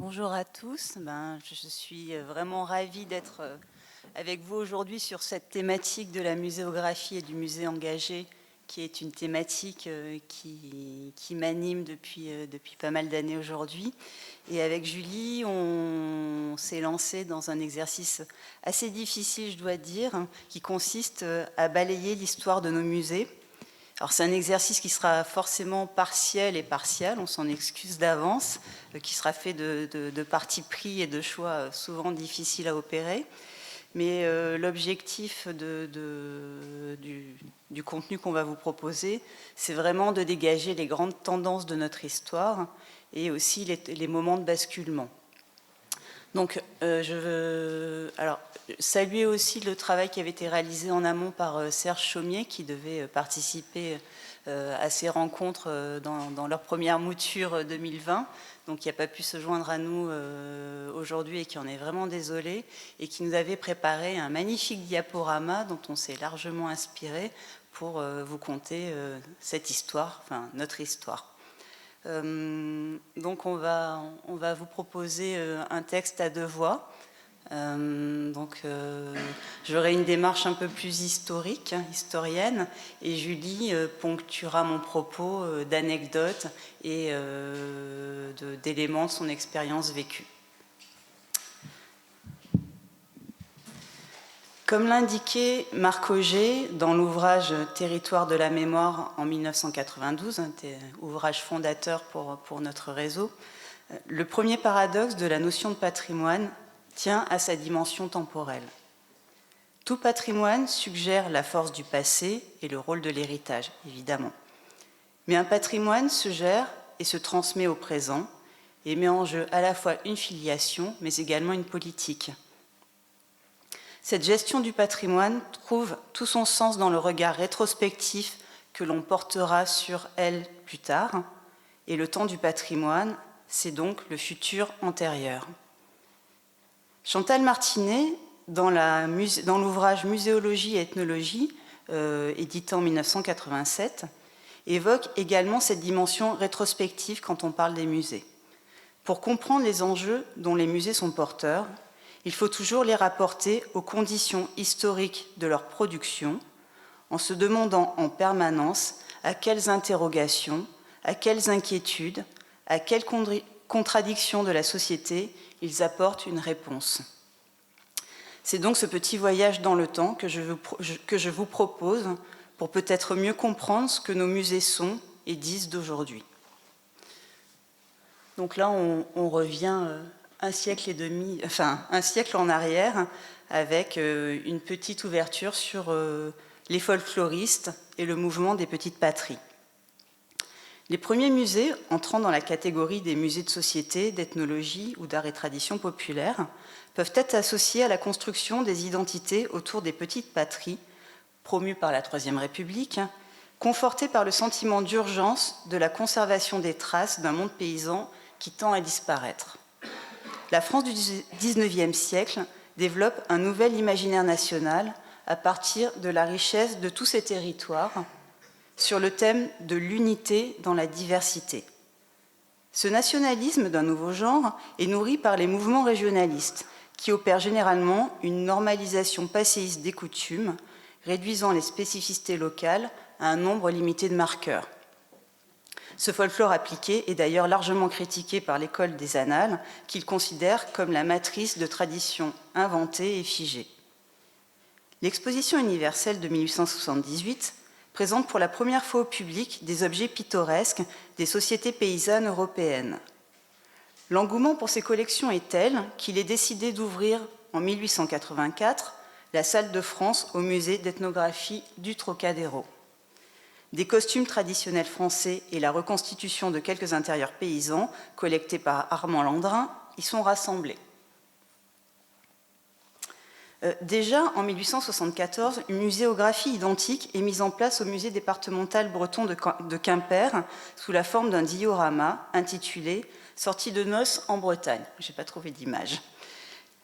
Bonjour à tous. Je suis vraiment ravie d'être avec vous aujourd'hui sur cette thématique de la muséographie et du musée engagé, qui est une thématique qui m'anime depuis pas mal d'années aujourd'hui. Et avec Julie, on s'est lancé dans un exercice assez difficile, je dois dire, qui consiste à balayer l'histoire de nos musées. Alors c'est un exercice qui sera forcément partiel et partial, on s'en excuse d'avance, qui sera fait de partis pris et de choix souvent difficiles à opérer. Mais l'objectif du contenu qu'on va vous proposer, c'est vraiment de dégager les grandes tendances de notre histoire et aussi les moments de basculement. Donc, je veux saluer aussi le travail qui avait été réalisé en amont par Serge Chaumier, qui devait participer à ces rencontres dans leur première mouture 2020, donc qui n'a pas pu se joindre à nous aujourd'hui et qui en est vraiment désolé, et qui nous avait préparé un magnifique diaporama dont on s'est largement inspiré pour vous conter cette histoire, enfin notre histoire. Donc on va vous proposer un texte à deux voix. J'aurai une démarche un peu plus historique, historienne, et Julie ponctuera mon propos d'anecdotes et d'éléments de son expérience vécue. Comme l'indiquait Marc Auger dans l'ouvrage « Territoire de la mémoire » en 1992, un ouvrage fondateur pour notre réseau, le premier paradoxe de la notion de patrimoine tient à sa dimension temporelle. Tout patrimoine suggère la force du passé et le rôle de l'héritage, évidemment. Mais un patrimoine se gère et se transmet au présent et met en jeu à la fois une filiation, mais également une politique. Cette gestion du patrimoine trouve tout son sens dans le regard rétrospectif que l'on portera sur elle plus tard, et le temps du patrimoine, c'est donc le futur antérieur. Chantal Martinet, dans l'ouvrage Muséologie et ethnologie, édité en 1987, évoque également cette dimension rétrospective quand on parle des musées. Pour comprendre les enjeux dont les musées sont porteurs, il faut toujours les rapporter aux conditions historiques de leur production, en se demandant en permanence à quelles interrogations, à quelles inquiétudes, à quelles contradictions de la société ils apportent une réponse. C'est donc ce petit voyage dans le temps que je vous propose pour peut-être mieux comprendre ce que nos musées sont et disent d'aujourd'hui. Donc là, on revient un siècle en arrière, avec une petite ouverture sur les folkloristes et le mouvement des petites patries. Les premiers musées, entrant dans la catégorie des musées de société, d'ethnologie ou d'art et tradition populaire, peuvent être associés à la construction des identités autour des petites patries, promues par la Troisième République, confortées par le sentiment d'urgence de la conservation des traces d'un monde paysan qui tend à disparaître. La France du XIXe siècle développe un nouvel imaginaire national à partir de la richesse de tous ces territoires sur le thème de l'unité dans la diversité. Ce nationalisme d'un nouveau genre est nourri par les mouvements régionalistes qui opèrent généralement une normalisation passéiste des coutumes, réduisant les spécificités locales à un nombre limité de marqueurs. Ce folklore appliqué est d'ailleurs largement critiqué par l'école des annales, qu'il considère comme la matrice de traditions inventées et figées. L'exposition universelle de 1878 présente pour la première fois au public des objets pittoresques des sociétés paysannes européennes. L'engouement pour ces collections est tel qu'il est décidé d'ouvrir en 1884 la salle de France au musée d'ethnographie du Trocadéro. Des costumes traditionnels français et la reconstitution de quelques intérieurs paysans collectés par Armand Landrin y sont rassemblés. Déjà en 1874, une muséographie identique est mise en place au musée départemental breton de Quimper sous la forme d'un diorama intitulé « Sortie de noces en Bretagne ». Je n'ai pas trouvé d'image.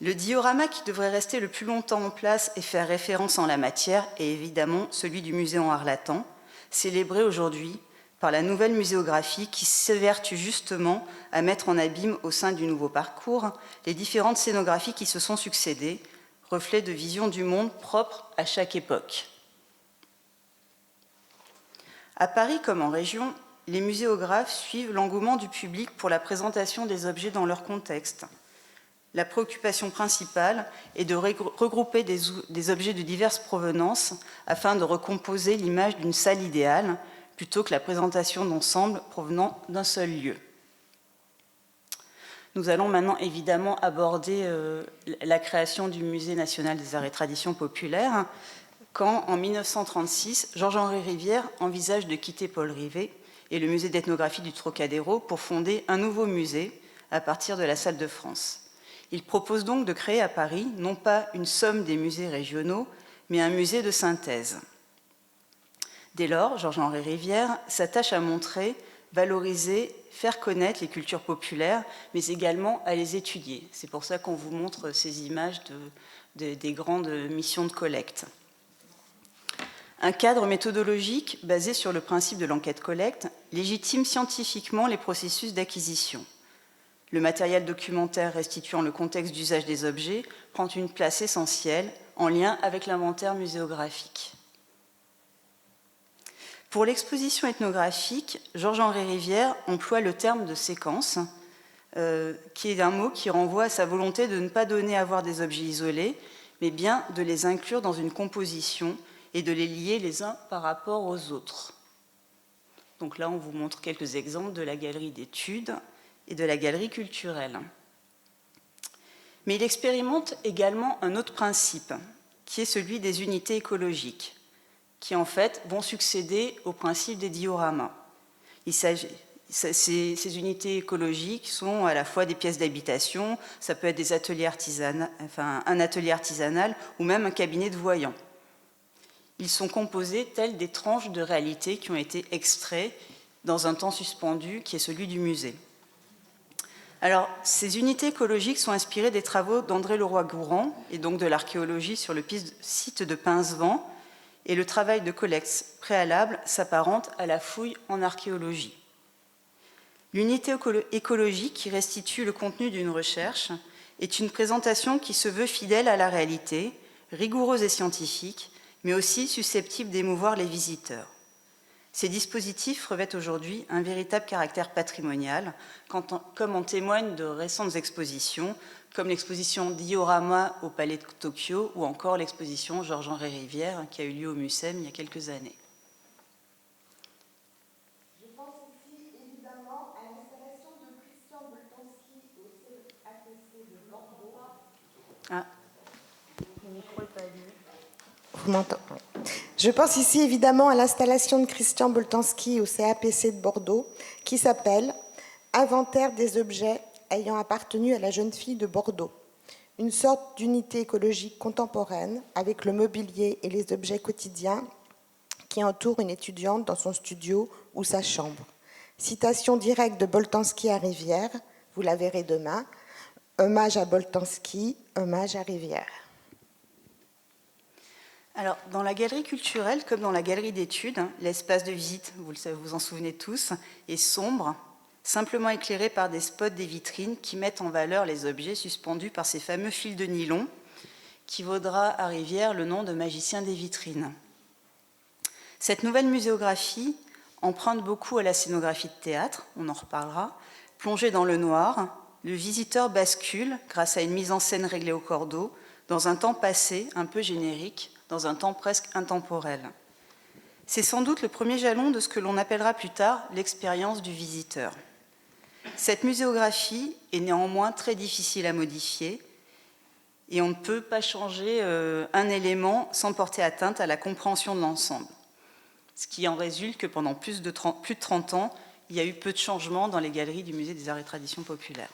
Le diorama qui devrait rester le plus longtemps en place et faire référence en la matière est évidemment celui du musée en Harlatan, célébré aujourd'hui par la nouvelle muséographie qui s'évertue justement à mettre en abîme au sein du nouveau parcours les différentes scénographies qui se sont succédées, reflets de vision du monde propre à chaque époque. À Paris comme en région, les muséographes suivent l'engouement du public pour la présentation des objets dans leur contexte. La préoccupation principale est de regrouper des objets de diverses provenances afin de recomposer l'image d'une salle idéale, plutôt que la présentation d'ensemble provenant d'un seul lieu. Nous allons maintenant évidemment aborder la création du Musée national des arts et traditions populaires, quand, en 1936, Georges-Henri Rivière envisage de quitter Paul Rivet et le musée d'ethnographie du Trocadéro pour fonder un nouveau musée à partir de la Salle de France. Il propose donc de créer à Paris non pas une somme des musées régionaux, mais un musée de synthèse. Dès lors, Georges-Henri Rivière s'attache à montrer, valoriser, faire connaître les cultures populaires, mais également à les étudier. C'est pour ça qu'on vous montre ces images des grandes missions de collecte. Un cadre méthodologique basé sur le principe de l'enquête-collecte légitime scientifiquement les processus d'acquisition. Le matériel documentaire restituant le contexte d'usage des objets prend une place essentielle en lien avec l'inventaire muséographique. Pour l'exposition ethnographique, Georges-Henri Rivière emploie le terme de séquence, qui est un mot qui renvoie à sa volonté de ne pas donner à voir des objets isolés, mais bien de les inclure dans une composition et de les lier les uns par rapport aux autres. Donc là, on vous montre quelques exemples de la galerie d'études et de la galerie culturelle. Mais il expérimente également un autre principe, qui est celui des unités écologiques, qui en fait vont succéder au principe des dioramas. Ces unités écologiques sont à la fois des pièces d'habitation, ça peut être des ateliers artisanaux, un atelier artisanal ou même un cabinet de voyants. Ils sont composés tels des tranches de réalité qui ont été extraits dans un temps suspendu qui est celui du musée. Alors, ces unités écologiques sont inspirées des travaux d'André Leroy-Gourand et donc de l'archéologie sur le site de Pincevent, et le travail de collecte préalable s'apparente à la fouille en archéologie. L'unité écologique qui restitue le contenu d'une recherche est une présentation qui se veut fidèle à la réalité, rigoureuse et scientifique, mais aussi susceptible d'émouvoir les visiteurs. Ces dispositifs revêtent aujourd'hui un véritable caractère patrimonial, comme en témoignent de récentes expositions, comme l'exposition Diorama au Palais de Tokyo ou encore l'exposition Georges-Henri Rivière qui a eu lieu au MUSEM il y a quelques années. Je pense ici évidemment à l'installation de Christian Boltanski au CAPC de Bordeaux. Ah, le micro n'est pas allumé. Vous m'entendez ? Je pense ici évidemment à l'installation de Christian Boltanski au CAPC de Bordeaux qui s'appelle « Inventaire des objets ayant appartenu à la jeune fille de Bordeaux », une sorte d'unité écologique contemporaine avec le mobilier et les objets quotidiens qui entourent une étudiante dans son studio ou sa chambre. Citation directe de Boltanski à Rivière, vous la verrez demain, hommage à Boltanski, hommage à Rivière. Alors, dans la galerie culturelle, comme dans la galerie d'études, l'espace de visite, vous vous en souvenez tous, est sombre, simplement éclairé par des spots des vitrines qui mettent en valeur les objets suspendus par ces fameux fils de nylon, qui vaudra à Rivière le nom de magicien des vitrines. Cette nouvelle muséographie emprunte beaucoup à la scénographie de théâtre, on en reparlera. Plongé dans le noir, le visiteur bascule, grâce à une mise en scène réglée au cordeau, dans un temps passé, un peu générique, dans un temps presque intemporel. C'est sans doute le premier jalon de ce que l'on appellera plus tard l'expérience du visiteur. Cette muséographie est néanmoins très difficile à modifier et on ne peut pas changer un élément sans porter atteinte à la compréhension de l'ensemble. Ce qui en résulte que pendant plus de 30 ans, il y a eu peu de changements dans les galeries du Musée des Arts et Traditions Populaires.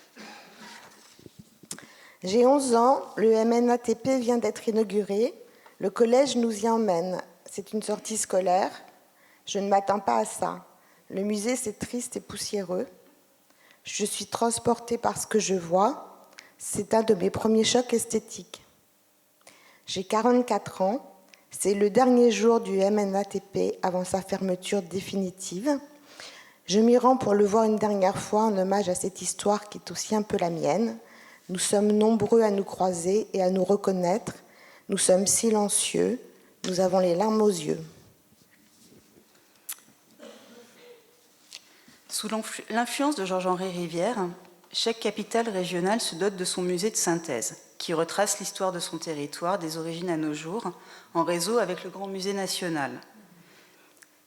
J'ai 11 ans, le MNATP vient d'être inauguré. Le collège nous y emmène. C'est une sortie scolaire. Je ne m'attends pas à ça. Le musée, c'est triste et poussiéreux. Je suis transportée par ce que je vois. C'est un de mes premiers chocs esthétiques. J'ai 44 ans. C'est le dernier jour du MNATP avant sa fermeture définitive. Je m'y rends pour le voir une dernière fois en hommage à cette histoire qui est aussi un peu la mienne. Nous sommes nombreux à nous croiser et à nous reconnaître. Nous sommes silencieux. Nous avons les larmes aux yeux. Sous l'influence de Georges-Henri Rivière, chaque capitale régionale se dote de son musée de synthèse, qui retrace l'histoire de son territoire, des origines à nos jours, en réseau avec le Grand Musée national.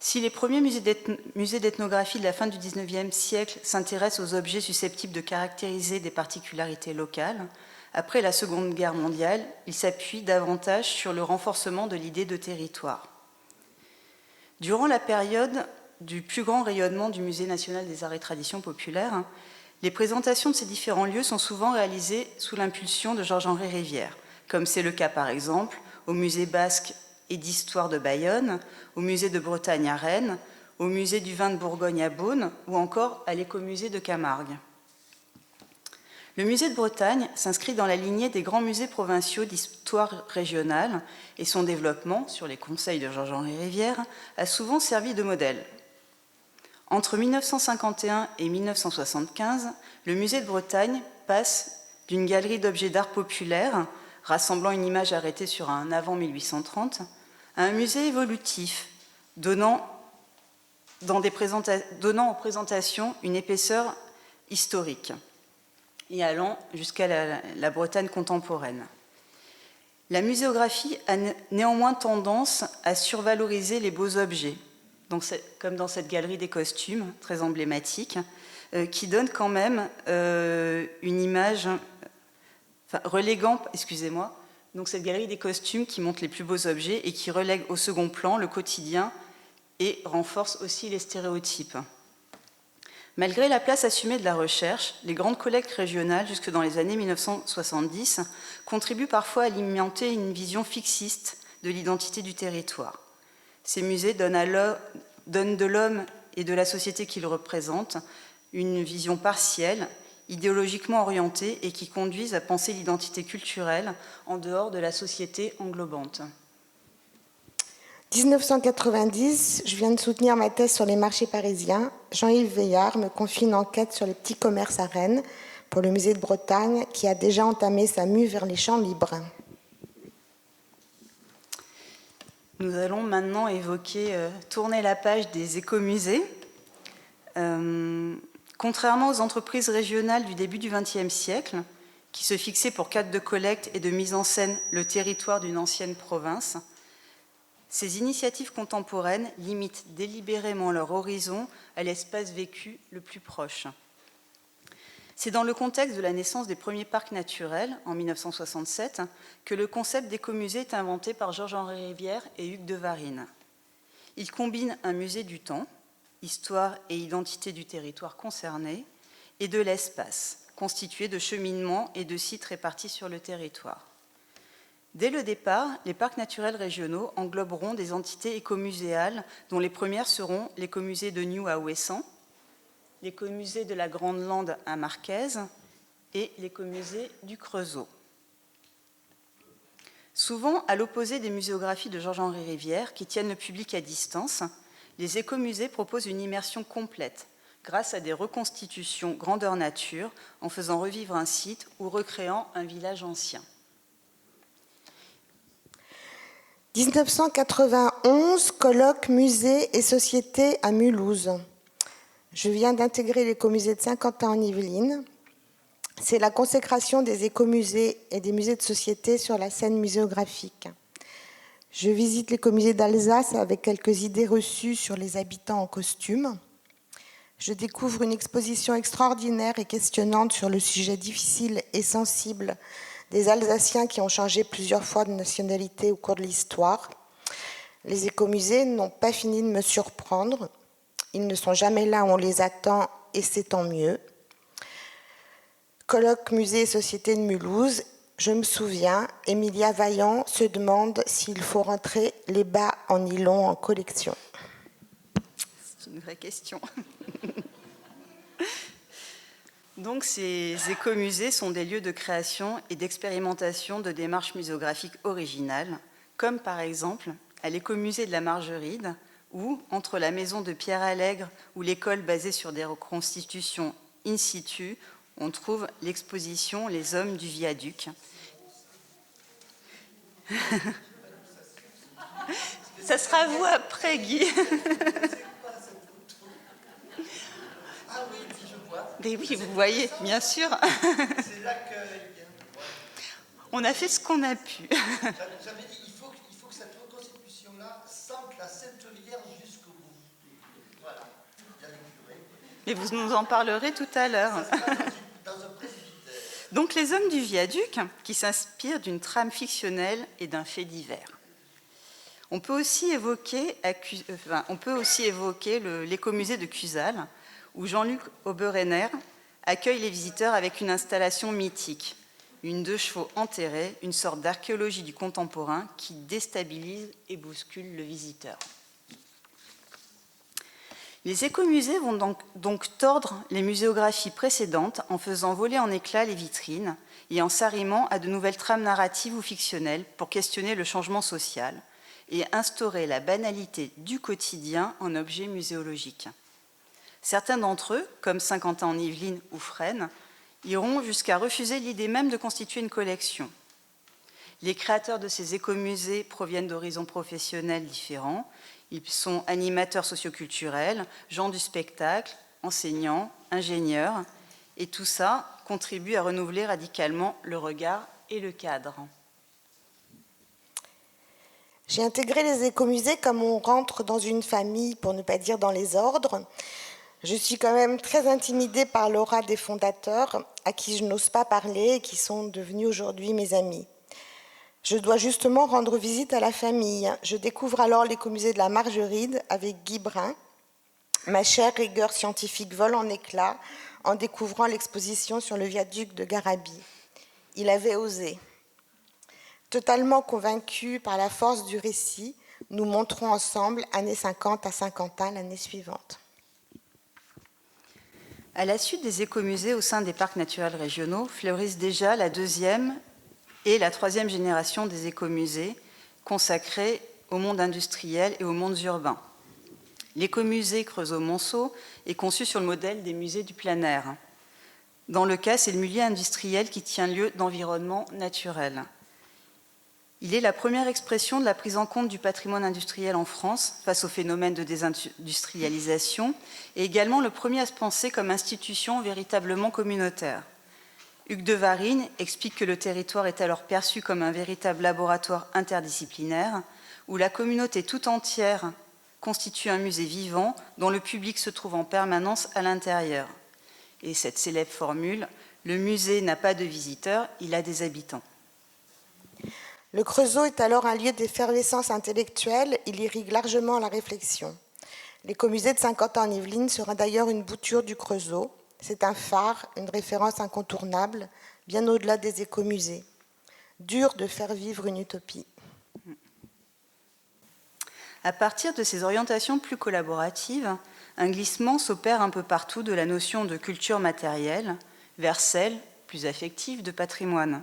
Si les premiers musées d'ethnographie de la fin du XIXe siècle s'intéressent aux objets susceptibles de caractériser des particularités locales, après la Seconde Guerre mondiale, ils s'appuient davantage sur le renforcement de l'idée de territoire. Durant la période du plus grand rayonnement du Musée national des arts et traditions populaires, les présentations de ces différents lieux sont souvent réalisées sous l'impulsion de Georges-Henri Rivière, comme c'est le cas par exemple au Musée basque et d'histoire de Bayonne, au Musée de Bretagne à Rennes, au Musée du vin de Bourgogne à Beaune ou encore à l'Écomusée de Camargue. Le Musée de Bretagne s'inscrit dans la lignée des grands musées provinciaux d'histoire régionale et son développement, sur les conseils de Georges-Henri Rivière, a souvent servi de modèle. Entre 1951 et 1975, le Musée de Bretagne passe d'une galerie d'objets d'art populaire, rassemblant une image arrêtée sur un avant 1830, à un musée évolutif, donnant aux présentations une épaisseur historique et allant jusqu'à la Bretagne contemporaine. La muséographie a néanmoins tendance à survaloriser les beaux objets, comme dans cette galerie des costumes, très emblématique, qui donne quand même une image, reléguant, donc cette galerie des costumes qui montre les plus beaux objets et qui relègue au second plan le quotidien et renforce aussi les stéréotypes. Malgré la place assumée de la recherche, les grandes collectes régionales, jusque dans les années 1970, contribuent parfois à alimenter une vision fixiste de l'identité du territoire. Ces musées donnent de l'homme et de la société qu'ils représentent une vision partielle, idéologiquement orientée et qui conduisent à penser l'identité culturelle en dehors de la société englobante. 1990, je viens de soutenir ma thèse sur les marchés parisiens. Jean-Yves Veillard me confie une enquête sur les petits commerces à Rennes pour le musée de Bretagne qui a déjà entamé sa mue vers les champs libres. Nous allons maintenant tourner la page des écomusées. Contrairement aux entreprises régionales du début du XXe siècle, qui se fixaient pour cadre de collecte et de mise en scène le territoire d'une ancienne province, ces initiatives contemporaines limitent délibérément leur horizon à l'espace vécu le plus proche. C'est dans le contexte de la naissance des premiers parcs naturels, en 1967, que le concept d'écomusée est inventé par Georges-Henri Rivière et Hugues de Varine. Il combine un musée du temps, histoire et identité du territoire concerné, et de l'espace, constitué de cheminements et de sites répartis sur le territoire. Dès le départ, les parcs naturels régionaux engloberont des entités écomuséales dont les premières seront l'écomusée de New à Ouessant, l'écomusée de la Grande Lande à Marquez et l'écomusée du Creusot. Souvent, à l'opposé des muséographies de Georges-Henri Rivière qui tiennent le public à distance, les écomusées proposent une immersion complète grâce à des reconstitutions grandeur nature en faisant revivre un site ou recréant un village ancien. 1991, colloque musée et société à Mulhouse. Je viens d'intégrer l'écomusée de Saint-Quentin en Yvelines. C'est la consécration des écomusées et des musées de société sur la scène muséographique. Je visite l'écomusée d'Alsace avec quelques idées reçues sur les habitants en costume. Je découvre une exposition extraordinaire et questionnante sur le sujet difficile et sensible des Alsaciens qui ont changé plusieurs fois de nationalité au cours de l'histoire. Les écomusées n'ont pas fini de me surprendre. Ils ne sont jamais là où on les attend et c'est tant mieux. Colloque musée et société de Mulhouse. Je me souviens, Emilia Vaillant se demande s'il faut rentrer les bas en nylon en collection. C'est une vraie question. Donc, ces écomusées sont des lieux de création et d'expérimentation de démarches muséographiques originales, comme par exemple à l'écomusée de la Margeride, ou entre la maison de Pierre Allègre ou l'école basée sur des reconstitutions in situ, on trouve l'exposition Les Hommes du Viaduc. Ça sera à vous après, Guy. Ah oui, je vois. Mais oui, vous voyez, bien sûr. C'est là que... On a fait ce qu'on a pu. J'avais dit, il faut que cette reconstitution-là sente la ceinturière jusqu'au bout. Voilà, bien équilibré. Mais vous nous en parlerez tout à l'heure. Dans un presbytère. Donc, Les Hommes du Viaduc, qui s'inspirent d'une trame fictionnelle et d'un fait divers. On peut aussi évoquer l'écomusée de Cusales, où Jean-Luc Oberreiner accueille les visiteurs avec une installation mythique, une 2 chevaux enterrée, une sorte d'archéologie du contemporain qui déstabilise et bouscule le visiteur. Les écomusées vont donc tordre les muséographies précédentes en faisant voler en éclats les vitrines et en s'arrimant à de nouvelles trames narratives ou fictionnelles pour questionner le changement social et instaurer la banalité du quotidien en objet muséologique. Certains d'entre eux, comme Saint-Quentin-en-Yvelines ou Fresnes, iront jusqu'à refuser l'idée même de constituer une collection. Les créateurs de ces écomusées proviennent d'horizons professionnels différents. Ils sont animateurs socioculturels, gens du spectacle, enseignants, ingénieurs, et tout ça contribue à renouveler radicalement le regard et le cadre. J'ai intégré les écomusées comme on rentre dans une famille, pour ne pas dire dans les ordres. Je suis quand même très intimidée par l'aura des fondateurs, à qui je n'ose pas parler et qui sont devenus aujourd'hui mes amis. Je dois justement rendre visite à la famille. Je découvre alors l'écomusée de la Margeride avec Guy Brun. Ma chère rigueur scientifique vole en éclats en découvrant l'exposition sur le viaduc de Garabit. Il avait osé. Totalement convaincus par la force du récit, nous monterons ensemble années 50 à Saint-Quentin l'année suivante. À la suite des écomusées au sein des parcs naturels régionaux, fleurissent déjà la 2e et la 3e génération des écomusées consacrées au monde industriel et aux mondes urbains. L'écomusée Creusot-Monceau est conçu sur le modèle des musées du plein air. Dans le cas, c'est le milieu industriel qui tient lieu d'environnement naturel. Il est la première expression de la prise en compte du patrimoine industriel en France face au phénomène de désindustrialisation et également le premier à se penser comme institution véritablement communautaire. Hugues de Varine explique que le territoire est alors perçu comme un véritable laboratoire interdisciplinaire où la communauté tout entière constitue un musée vivant dont le public se trouve en permanence à l'intérieur. Et cette célèbre formule, le musée n'a pas de visiteurs, il a des habitants. Le Creusot est alors un lieu d'effervescence intellectuelle, il irrigue largement la réflexion. L'écomusée de Saint-Quentin-en-Yvelines sera d'ailleurs une bouture du Creusot. C'est un phare, une référence incontournable, bien au-delà des écomusées. Dur de faire vivre une utopie. À partir de ces orientations plus collaboratives, un glissement s'opère un peu partout de la notion de culture matérielle vers celle, plus affective, de patrimoine.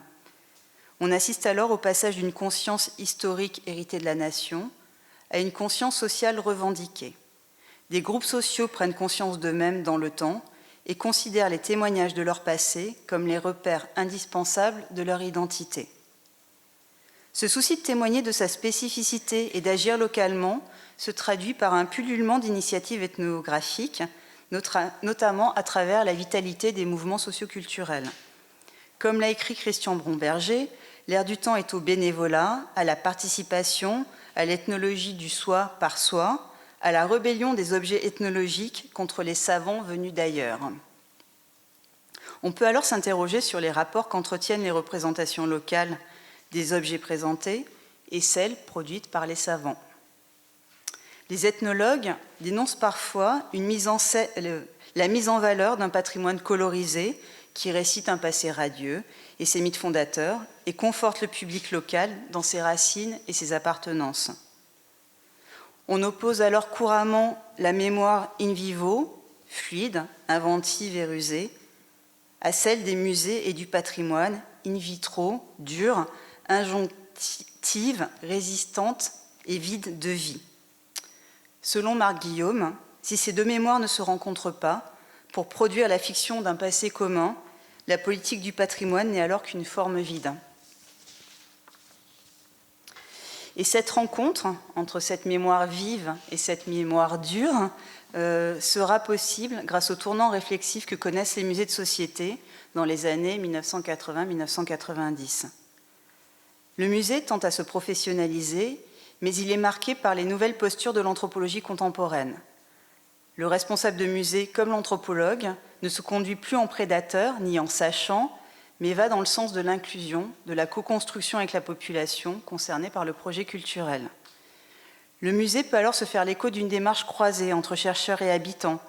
On assiste alors au passage d'une conscience historique héritée de la nation à une conscience sociale revendiquée. Des groupes sociaux prennent conscience d'eux-mêmes dans le temps et considèrent les témoignages de leur passé comme les repères indispensables de leur identité. Ce souci de témoigner de sa spécificité et d'agir localement se traduit par un pullulement d'initiatives ethnographiques, notamment à travers la vitalité des mouvements socioculturels. Comme l'a écrit Christian Bromberger, l'air du temps est au bénévolat, à la participation, à l'ethnologie du soi par soi, à la rébellion des objets ethnologiques contre les savants venus d'ailleurs. On peut alors s'interroger sur les rapports qu'entretiennent les représentations locales des objets présentés et celles produites par les savants. Les ethnologues dénoncent parfois la mise en valeur d'un patrimoine colorisé qui récite un passé radieux et ses mythes fondateurs et conforte le public local dans ses racines et ses appartenances. On oppose alors couramment la mémoire in vivo, fluide, inventive et rusée, à celle des musées et du patrimoine in vitro, dure, injonctive, résistante et vide de vie. Selon Marc Guillaume, si ces deux mémoires ne se rencontrent pas, pour produire la fiction d'un passé commun, la politique du patrimoine n'est alors qu'une forme vide. Et cette rencontre entre cette mémoire vive et cette mémoire dure sera possible grâce au tournant réflexif que connaissent les musées de société dans les années 1980-1990. Le musée tend à se professionnaliser, mais il est marqué par les nouvelles postures de l'anthropologie contemporaine. Le responsable de musée, comme l'anthropologue, ne se conduit plus en prédateur ni en sachant, mais va dans le sens de l'inclusion, de la co-construction avec la population concernée par le projet culturel. Le musée peut alors se faire l'écho d'une démarche croisée entre chercheurs et habitants,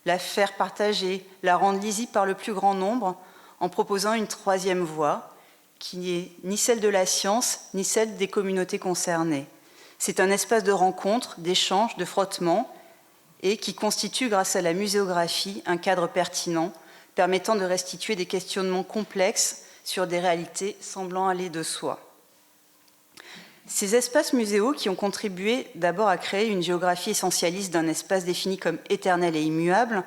la faire partager, la rendre lisible par le plus grand nombre, en proposant une troisième voie, qui n'est ni celle de la science, ni celle des communautés concernées. C'est un espace de rencontre, d'échange, de frottement, et qui constitue, grâce à la muséographie, un cadre pertinent, permettant de restituer des questionnements complexes sur des réalités semblant aller de soi. Ces espaces muséaux, qui ont contribué d'abord à créer une géographie essentialiste d'un espace défini comme éternel et immuable,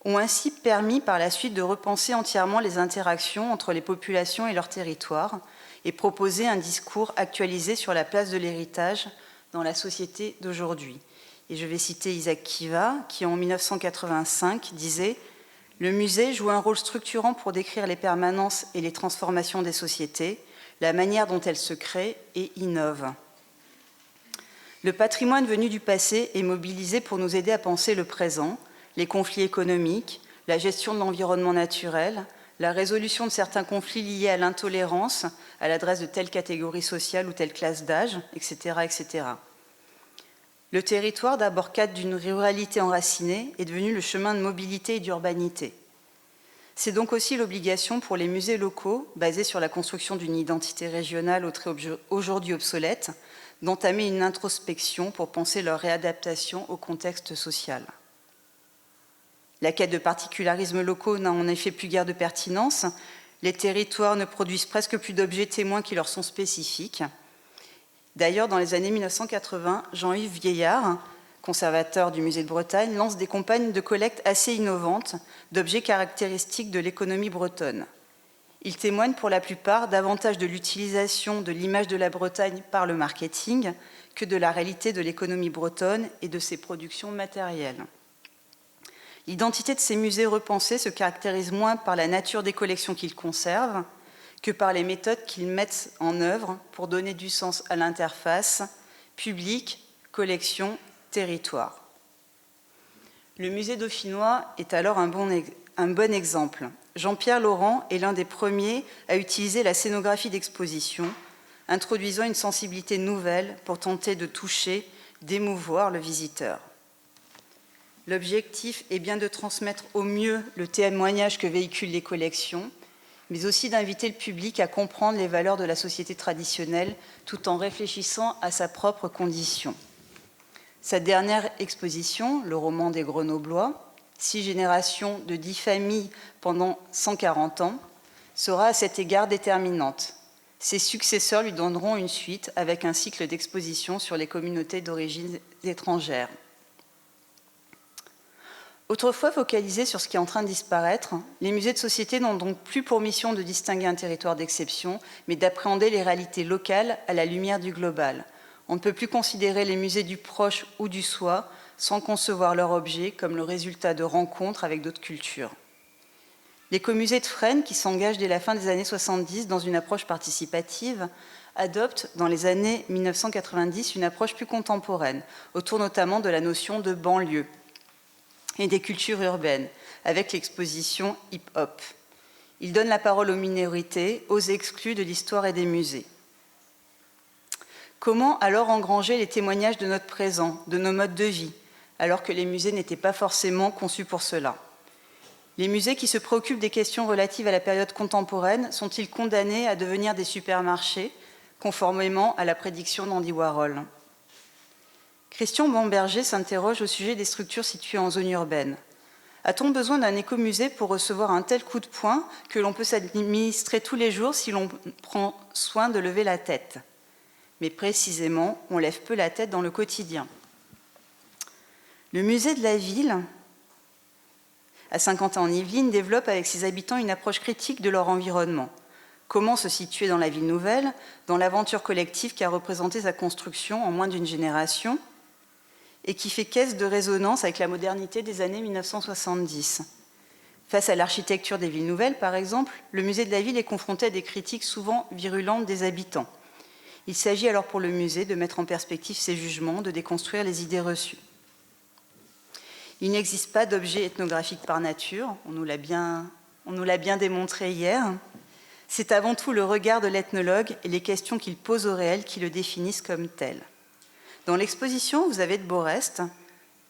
ont ainsi permis par la suite de repenser entièrement les interactions entre les populations et leur territoire et proposer un discours actualisé sur la place de l'héritage dans la société d'aujourd'hui. Et je vais citer Isaac Kiva, qui en 1985 disait « Le musée joue un rôle structurant pour décrire les permanences et les transformations des sociétés, la manière dont elles se créent et innovent. Le patrimoine venu du passé est mobilisé pour nous aider à penser le présent, les conflits économiques, la gestion de l'environnement naturel, la résolution de certains conflits liés à l'intolérance, à l'adresse de telle catégorie sociale ou telle classe d'âge, etc., etc. Le territoire, d'abord cadre d'une ruralité enracinée, est devenu le chemin de mobilité et d'urbanité. C'est donc aussi l'obligation pour les musées locaux, basés sur la construction d'une identité régionale aujourd'hui obsolète, d'entamer une introspection pour penser leur réadaptation au contexte social. La quête de particularismes locaux n'a en effet plus guère de pertinence. Les territoires ne produisent presque plus d'objets témoins qui leur sont spécifiques. D'ailleurs, dans les années 1980, Jean-Yves Vieillard, conservateur du musée de Bretagne, lance des campagnes de collecte assez innovantes d'objets caractéristiques de l'économie bretonne. Ils témoignent pour la plupart davantage de l'utilisation de l'image de la Bretagne par le marketing que de la réalité de l'économie bretonne et de ses productions matérielles. L'identité de ces musées repensés se caractérise moins par la nature des collections qu'ils conservent que par les méthodes qu'ils mettent en œuvre pour donner du sens à l'interface public, collection, territoire. Le musée dauphinois est alors un bon exemple. Jean-Pierre Laurent est l'un des premiers à utiliser la scénographie d'exposition, introduisant une sensibilité nouvelle pour tenter de toucher, d'émouvoir le visiteur. L'objectif est bien de transmettre au mieux le témoignage que véhiculent les collections, mais aussi d'inviter le public à comprendre les valeurs de la société traditionnelle tout en réfléchissant à sa propre condition. Sa dernière exposition, le roman des Grenoblois, 6 générations de 10 familles pendant 140 ans, sera à cet égard déterminante. Ses successeurs lui donneront une suite avec un cycle d'expositions sur les communautés d'origine étrangère. Autrefois focalisés sur ce qui est en train de disparaître, les musées de société n'ont donc plus pour mission de distinguer un territoire d'exception, mais d'appréhender les réalités locales à la lumière du global. On ne peut plus considérer les musées du proche ou du soi sans concevoir leur objet comme le résultat de rencontres avec d'autres cultures. L'écomusée de Fresnes, qui s'engage dès la fin des années 70 dans une approche participative, adopte dans les années 1990 une approche plus contemporaine, autour notamment de la notion de banlieue et des cultures urbaines, avec l'exposition hip-hop. Il donne la parole aux minorités, aux exclus de l'histoire et des musées. Comment alors engranger les témoignages de notre présent, de nos modes de vie, alors que les musées n'étaient pas forcément conçus pour cela? Les musées qui se préoccupent des questions relatives à la période contemporaine sont-ils condamnés à devenir des supermarchés, conformément à la prédiction d'Andy Warhol? Christian Bamberger s'interroge au sujet des structures situées en zone urbaine. A-t-on besoin d'un écomusée pour recevoir un tel coup de poing que l'on peut s'administrer tous les jours si l'on prend soin de lever la tête? Mais précisément, on lève peu la tête dans le quotidien. Le musée de la ville, à Saint-Quentin-en-Yvelines, développe avec ses habitants une approche critique de leur environnement. Comment se situer dans la ville nouvelle, dans l'aventure collective qu'a représentée sa construction en moins d'une génération et qui fait caisse de résonance avec la modernité des années 1970. Face à l'architecture des villes nouvelles, par exemple, le musée de la ville est confronté à des critiques souvent virulentes des habitants. Il s'agit alors pour le musée de mettre en perspective ses jugements, de déconstruire les idées reçues. Il n'existe pas d'objet ethnographique par nature, on nous l'a bien démontré hier. C'est avant tout le regard de l'ethnologue et les questions qu'il pose au réel qui le définissent comme tel. Dans l'exposition Vous avez de beaux restes,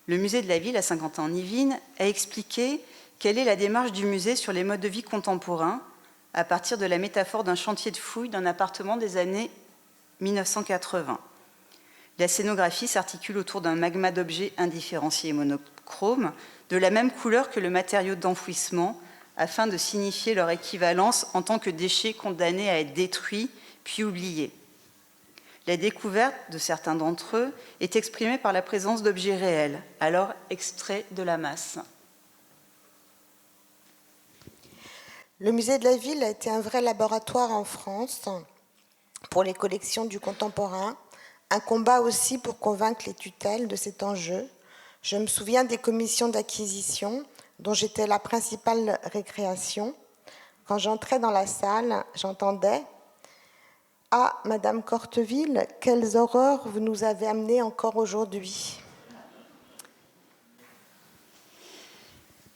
le musée de la ville à Saint-Quentin-en-Yvelines a expliqué quelle est la démarche du musée sur les modes de vie contemporains à partir de la métaphore d'un chantier de fouilles d'un appartement des années 1980. La scénographie s'articule autour d'un magma d'objets indifférenciés et monochromes, de la même couleur que le matériau d'enfouissement, afin de signifier leur équivalence en tant que déchets condamnés à être détruits puis oubliés. La découverte de certains d'entre eux est exprimée par la présence d'objets réels, alors extraits de la masse. Le musée de la ville a été un vrai laboratoire en France pour les collections du contemporain, un combat aussi pour convaincre les tutelles de cet enjeu. Je me souviens des commissions d'acquisition dont j'étais la principale récréation. Quand j'entrais dans la salle, j'entendais « Ah, Madame Corteville, quelles horreurs vous nous avez amenées encore aujourd'hui !»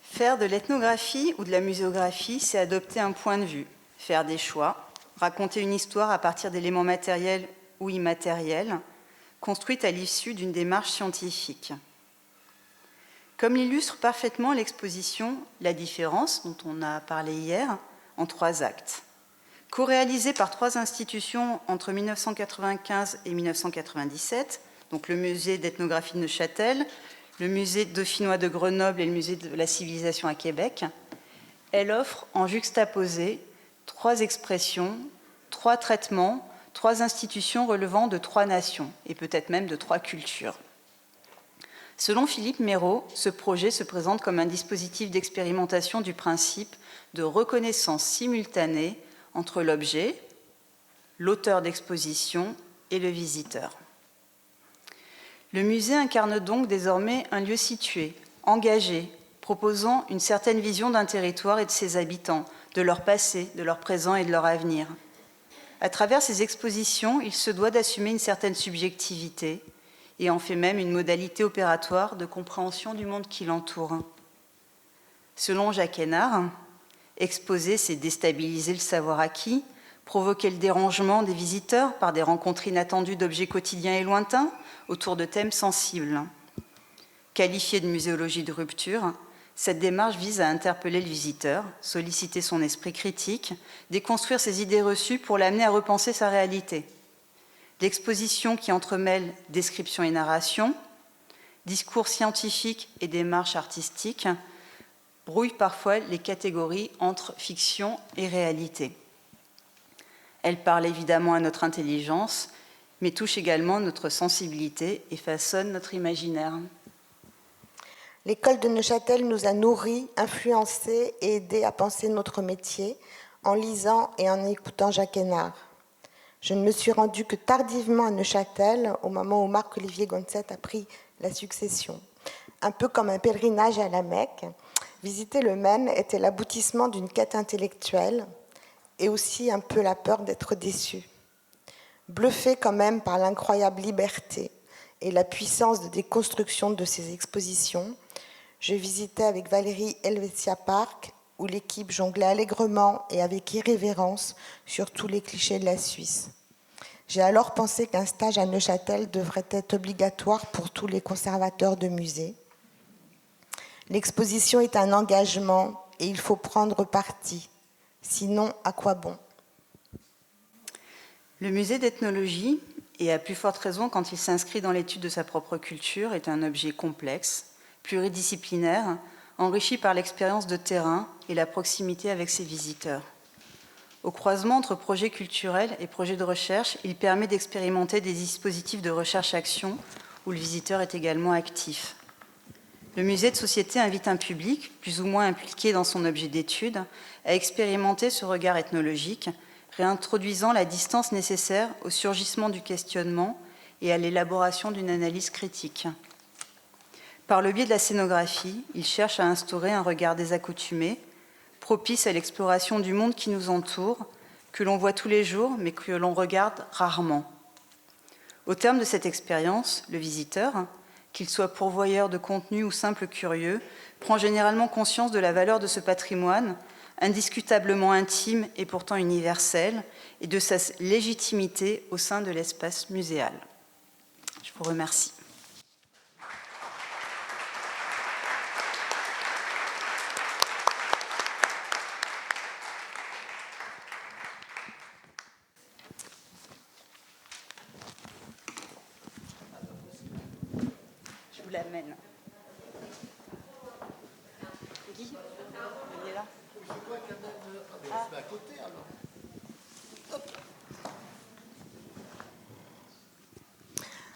Faire de l'ethnographie ou de la muséographie, c'est adopter un point de vue, faire des choix, raconter une histoire à partir d'éléments matériels ou immatériels, construite à l'issue d'une démarche scientifique. Comme l'illustre parfaitement l'exposition « La différence » dont on a parlé hier, en 3 actes. Co-réalisée par 3 institutions entre 1995 et 1997, donc le musée d'ethnographie de Neuchâtel, le musée dauphinois de Grenoble et le musée de la civilisation à Québec, elle offre en juxtaposé 3 expressions, 3 traitements, 3 institutions relevant de 3 nations et peut-être même de 3 cultures. Selon Philippe Méraud, ce projet se présente comme un dispositif d'expérimentation du principe de reconnaissance simultanée entre l'objet, l'auteur d'exposition et le visiteur. Le musée incarne donc désormais un lieu situé, engagé, proposant une certaine vision d'un territoire et de ses habitants, de leur passé, de leur présent et de leur avenir. À travers ces expositions, il se doit d'assumer une certaine subjectivité et en fait même une modalité opératoire de compréhension du monde qui l'entoure. Selon Jacques Hénard, exposer, c'est déstabiliser le savoir acquis, provoquer le dérangement des visiteurs par des rencontres inattendues d'objets quotidiens et lointains autour de thèmes sensibles. Qualifiée de muséologie de rupture, cette démarche vise à interpeller le visiteur, solliciter son esprit critique, déconstruire ses idées reçues pour l'amener à repenser sa réalité. L'exposition qui entremêle description et narration, discours scientifique et démarche artistique, brouille parfois les catégories entre fiction et réalité. Elle parle évidemment à notre intelligence, mais touche également notre sensibilité et façonne notre imaginaire. L'école de Neuchâtel nous a nourris, influencés et aidés à penser notre métier en lisant et en écoutant Jacques Hénard. Je ne me suis rendue que tardivement à Neuchâtel, au moment où Marc-Olivier Gonset a pris la succession. Un peu comme un pèlerinage à la Mecque, visiter le Maine était l'aboutissement d'une quête intellectuelle et aussi un peu la peur d'être déçu. Bluffé quand même par l'incroyable liberté et la puissance de déconstruction de ces expositions, je visitais avec Valérie Helvetia Park, où l'équipe jonglait allègrement et avec irrévérence sur tous les clichés de la Suisse. J'ai alors pensé qu'un stage à Neuchâtel devrait être obligatoire pour tous les conservateurs de musées. L'exposition est un engagement et il faut prendre parti. Sinon, à quoi bon ? Le musée d'ethnologie, et à plus forte raison quand il s'inscrit dans l'étude de sa propre culture, est un objet complexe, pluridisciplinaire, enrichi par l'expérience de terrain et la proximité avec ses visiteurs. Au croisement entre projets culturels et projets de recherche, il permet d'expérimenter des dispositifs de recherche-action où le visiteur est également actif. Le musée de société invite un public, plus ou moins impliqué dans son objet d'étude, à expérimenter ce regard ethnologique, réintroduisant la distance nécessaire au surgissement du questionnement et à l'élaboration d'une analyse critique. Par le biais de la scénographie, il cherche à instaurer un regard désaccoutumé, propice à l'exploration du monde qui nous entoure, que l'on voit tous les jours, mais que l'on regarde rarement. Au terme de cette expérience, le visiteur, qu'il soit pourvoyeur de contenu ou simple curieux, prend généralement conscience de la valeur de ce patrimoine, indiscutablement intime et pourtant universel, et de sa légitimité au sein de l'espace muséal. Je vous remercie. Je vous l'amène. Guy, il est là. À côté, alors.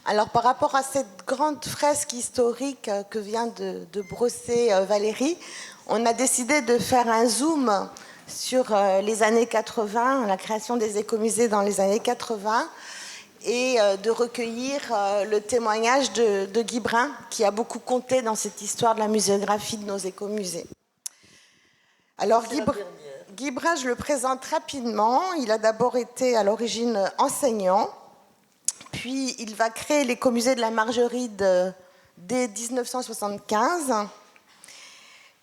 Alors, par rapport à cette grande fresque historique que vient de brosser Valérie, on a décidé de faire un zoom sur les années 80, la création des écomusées dans les années 80, et de recueillir le témoignage de Guy Brun, qui a beaucoup compté dans cette histoire de la muséographie de nos écomusées. Alors, Guy Brun, je le présente rapidement. Il a d'abord été à l'origine enseignant, puis il va créer l'écomusée de la Margeride dès 1975.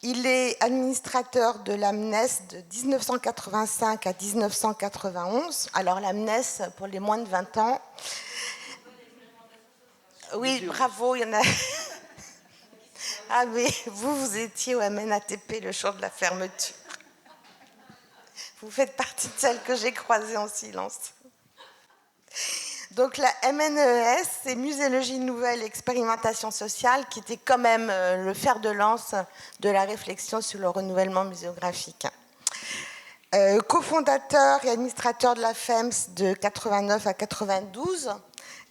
Il est administrateur de l'AMNES de 1985 à 1991. Alors l'AMNES, pour les moins de 20 ans. Oui, bravo, il y en a. Ah mais vous étiez au MNATP le jour de la fermeture. Vous faites partie de celles que j'ai croisées en silence. Donc la MNES, c'est Muséologie Nouvelle et Expérimentation Sociale, qui était quand même le fer de lance de la réflexion sur le renouvellement muséographique. Cofondateur et administrateur de la FEMS de 89 à 92,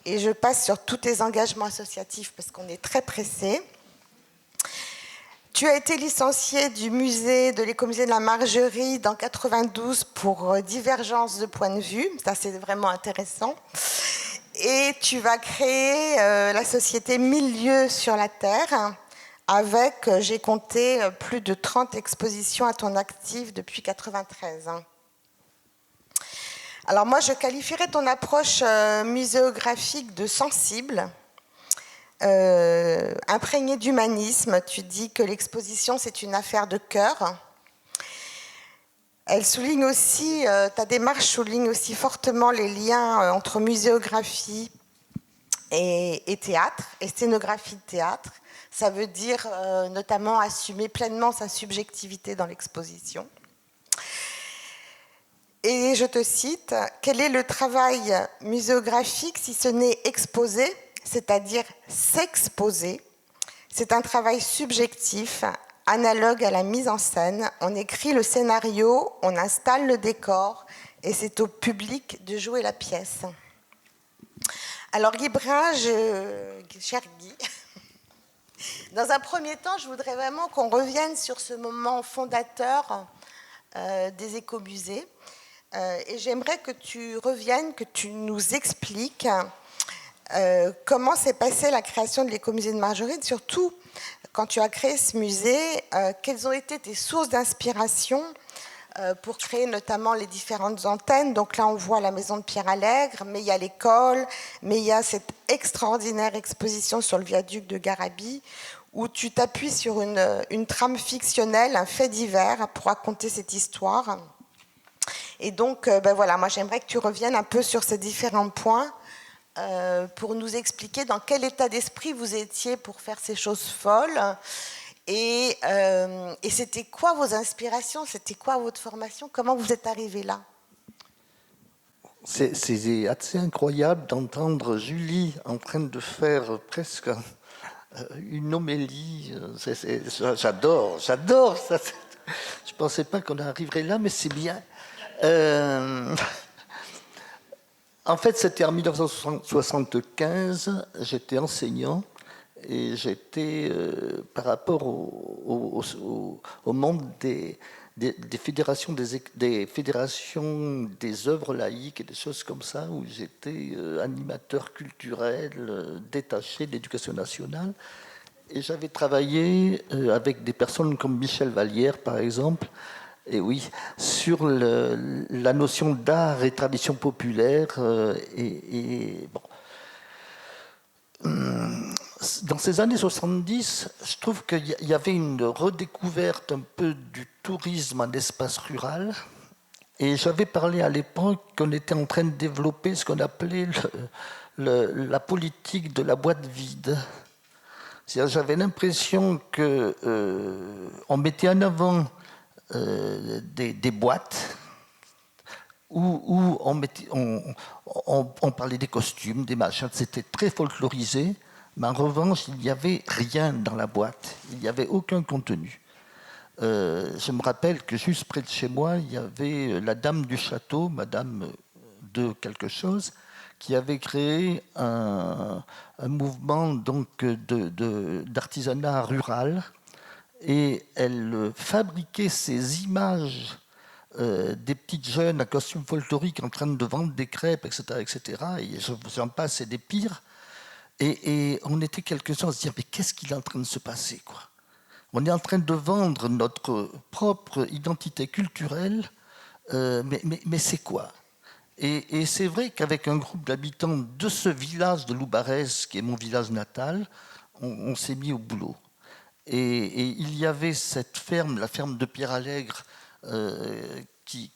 et je passe sur tous tes engagements associatifs parce qu'on est très pressé. Tu as été licencié du musée de l'écomusée de la Margeride en 92 pour divergence de point de vue. Ça, c'est vraiment intéressant. Et tu vas créer la société 1000 lieux sur la Terre avec, j'ai compté, plus de 30 expositions à ton actif depuis 93. Alors moi, je qualifierais ton approche muséographique de sensible. Imprégné d'humanisme, tu dis que l'exposition c'est une affaire de cœur. Elle souligne aussi, ta démarche souligne aussi fortement les liens entre muséographie et théâtre, et scénographie de théâtre. Ça veut dire notamment assumer pleinement sa subjectivité dans l'exposition. Et je te cite, quel est le travail muséographique si ce n'est exposer, c'est-à-dire s'exposer? C'est un travail subjectif, analogue à la mise en scène. On écrit le scénario, on installe le décor, et c'est au public de jouer la pièce. Alors Guy Brun, cher Guy, dans un premier temps, je voudrais vraiment qu'on revienne sur ce moment fondateur des écomusées. Et j'aimerais que tu reviennes, que tu nous expliques comment s'est passée la création de l'écomusée de Margeride, surtout quand tu as créé ce musée, quelles ont été tes sources d'inspiration pour créer notamment les différentes antennes. Donc là, on voit la maison de Pierre Allègre, mais il y a l'école, mais il y a cette extraordinaire exposition sur le viaduc de Garabi, où tu t'appuies sur une trame fictionnelle, un fait divers, pour raconter cette histoire. Et donc, voilà, moi j'aimerais que tu reviennes un peu sur ces différents points pour nous expliquer dans quel état d'esprit vous étiez pour faire ces choses folles. Et c'était quoi vos inspirations? C'était quoi votre formation? Comment vous êtes arrivé là? C'est assez incroyable d'entendre Julie en train de faire presque une homélie. J'adore ça. Je ne pensais pas qu'on arriverait là, mais c'est bien. En fait, c'était en 1975, j'étais enseignant, Et j'étais, par rapport au monde des fédérations des fédérations des œuvres laïques et des choses comme ça, où j'étais animateur culturel détaché de l'éducation nationale. Et j'avais travaillé avec des personnes comme Michel Vallière, par exemple, et oui, sur la notion d'art et tradition populaire. Bon. Dans ces années 70, je trouve qu'il y avait une redécouverte un peu du tourisme en espace rural. Et j'avais parlé à l'époque qu'on était en train de développer ce qu'on appelait la politique de la boîte vide. J'avais l'impression qu'on mettait en avant des boîtes où on parlait des costumes, des machins, c'était très folklorisé, mais en revanche, il n'y avait rien dans la boîte, il n'y avait aucun contenu. Je me rappelle que juste près de chez moi, il y avait la dame du château, madame de quelque chose, qui avait créé un mouvement donc d'artisanat rural, et elle fabriquait ces images des petites jeunes à costume folklorique en train de vendre des crêpes, etc., etc. Et j'en passe, et des pires. Et on était quelques-uns à se dire, mais qu'est-ce qu'il est en train de se passer, quoi? On est en train de vendre notre propre identité culturelle, mais c'est quoi? Et c'est vrai qu'avec un groupe d'habitants de ce village de Loubarès, qui est mon village natal, on s'est mis au boulot. Et il y avait cette ferme, la ferme de Pierre Allègre, qui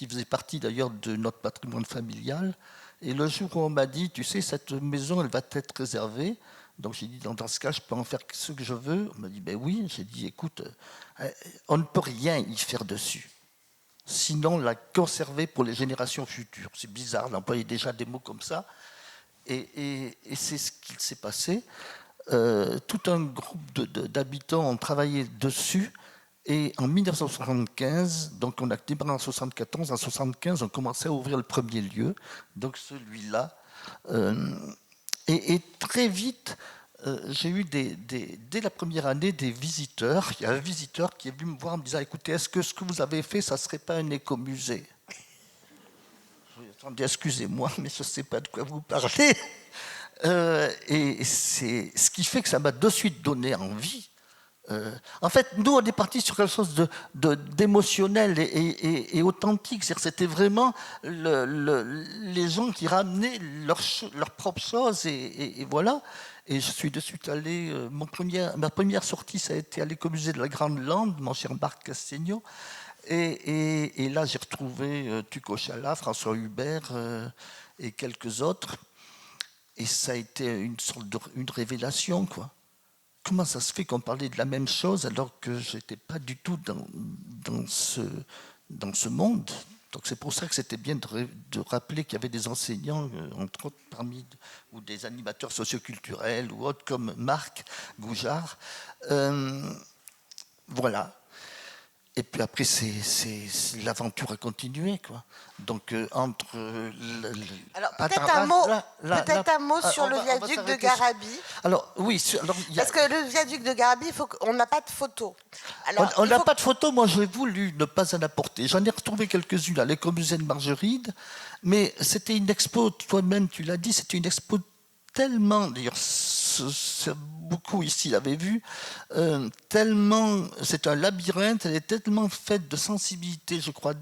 faisait partie d'ailleurs de notre patrimoine familial. Et le jour où on m'a dit, tu sais, cette maison, elle va être réservée. Donc j'ai dit, dans ce cas, je peux en faire ce que je veux. On m'a dit, ben oui. J'ai dit, écoute, on ne peut rien y faire dessus. Sinon, la conserver pour les générations futures. C'est bizarre d'employer déjà des mots comme ça. Et c'est ce qu'il s'est passé. Tout un groupe d'habitants ont travaillé dessus. Et en 1975, donc on a démarré en 1974, en 1975, on commençait à ouvrir le premier lieu, donc celui-là. Et très vite, j'ai eu dès la première année des visiteurs. Il y a un visiteur qui est venu me voir en me disant, écoutez, est-ce que ce que vous avez fait, ça ne serait pas un écomusée? Attendez, excusez-moi, mais je ne sais pas de quoi vous parlez. Et c'est ce qui fait que ça m'a de suite donné envie. En fait, nous, on est parti sur quelque chose d'émotionnel et authentique. C'était vraiment les gens qui ramenaient leurs propres choses, et voilà. Et je suis de suite allé. Ma première sortie, ça a été à l'écomusée de la Grande Lande, mon cher Marc Castegno. Et là, j'ai retrouvé Tuco Chala, François Hubert et quelques autres. Et ça a été une sorte une révélation, quoi. Comment ça se fait qu'on parlait de la même chose alors que je n'étais pas du tout dans ce monde? Donc c'est pour ça que c'était bien de rappeler qu'il y avait des enseignants, entre autres ou des animateurs socioculturels ou autres comme Marc Goujard. Voilà. Et puis après, l'aventure a continué, quoi. Donc entre. Alors peut-être un mot sur le viaduc de Garabi. Alors oui, parce que le viaduc de Garabi, on n'a pas de photo. Alors, on n'a pas de photo. Moi, j'ai voulu ne pas en apporter. J'en ai retrouvé quelques-unes à l'écomusée de Margeride, mais c'était une expo. Toi-même, tu l'as dit, c'était une expo tellement. D'ailleurs, beaucoup ici l'avaient vu, tellement, c'est un labyrinthe, elle est tellement faite de sensibilité, je crois,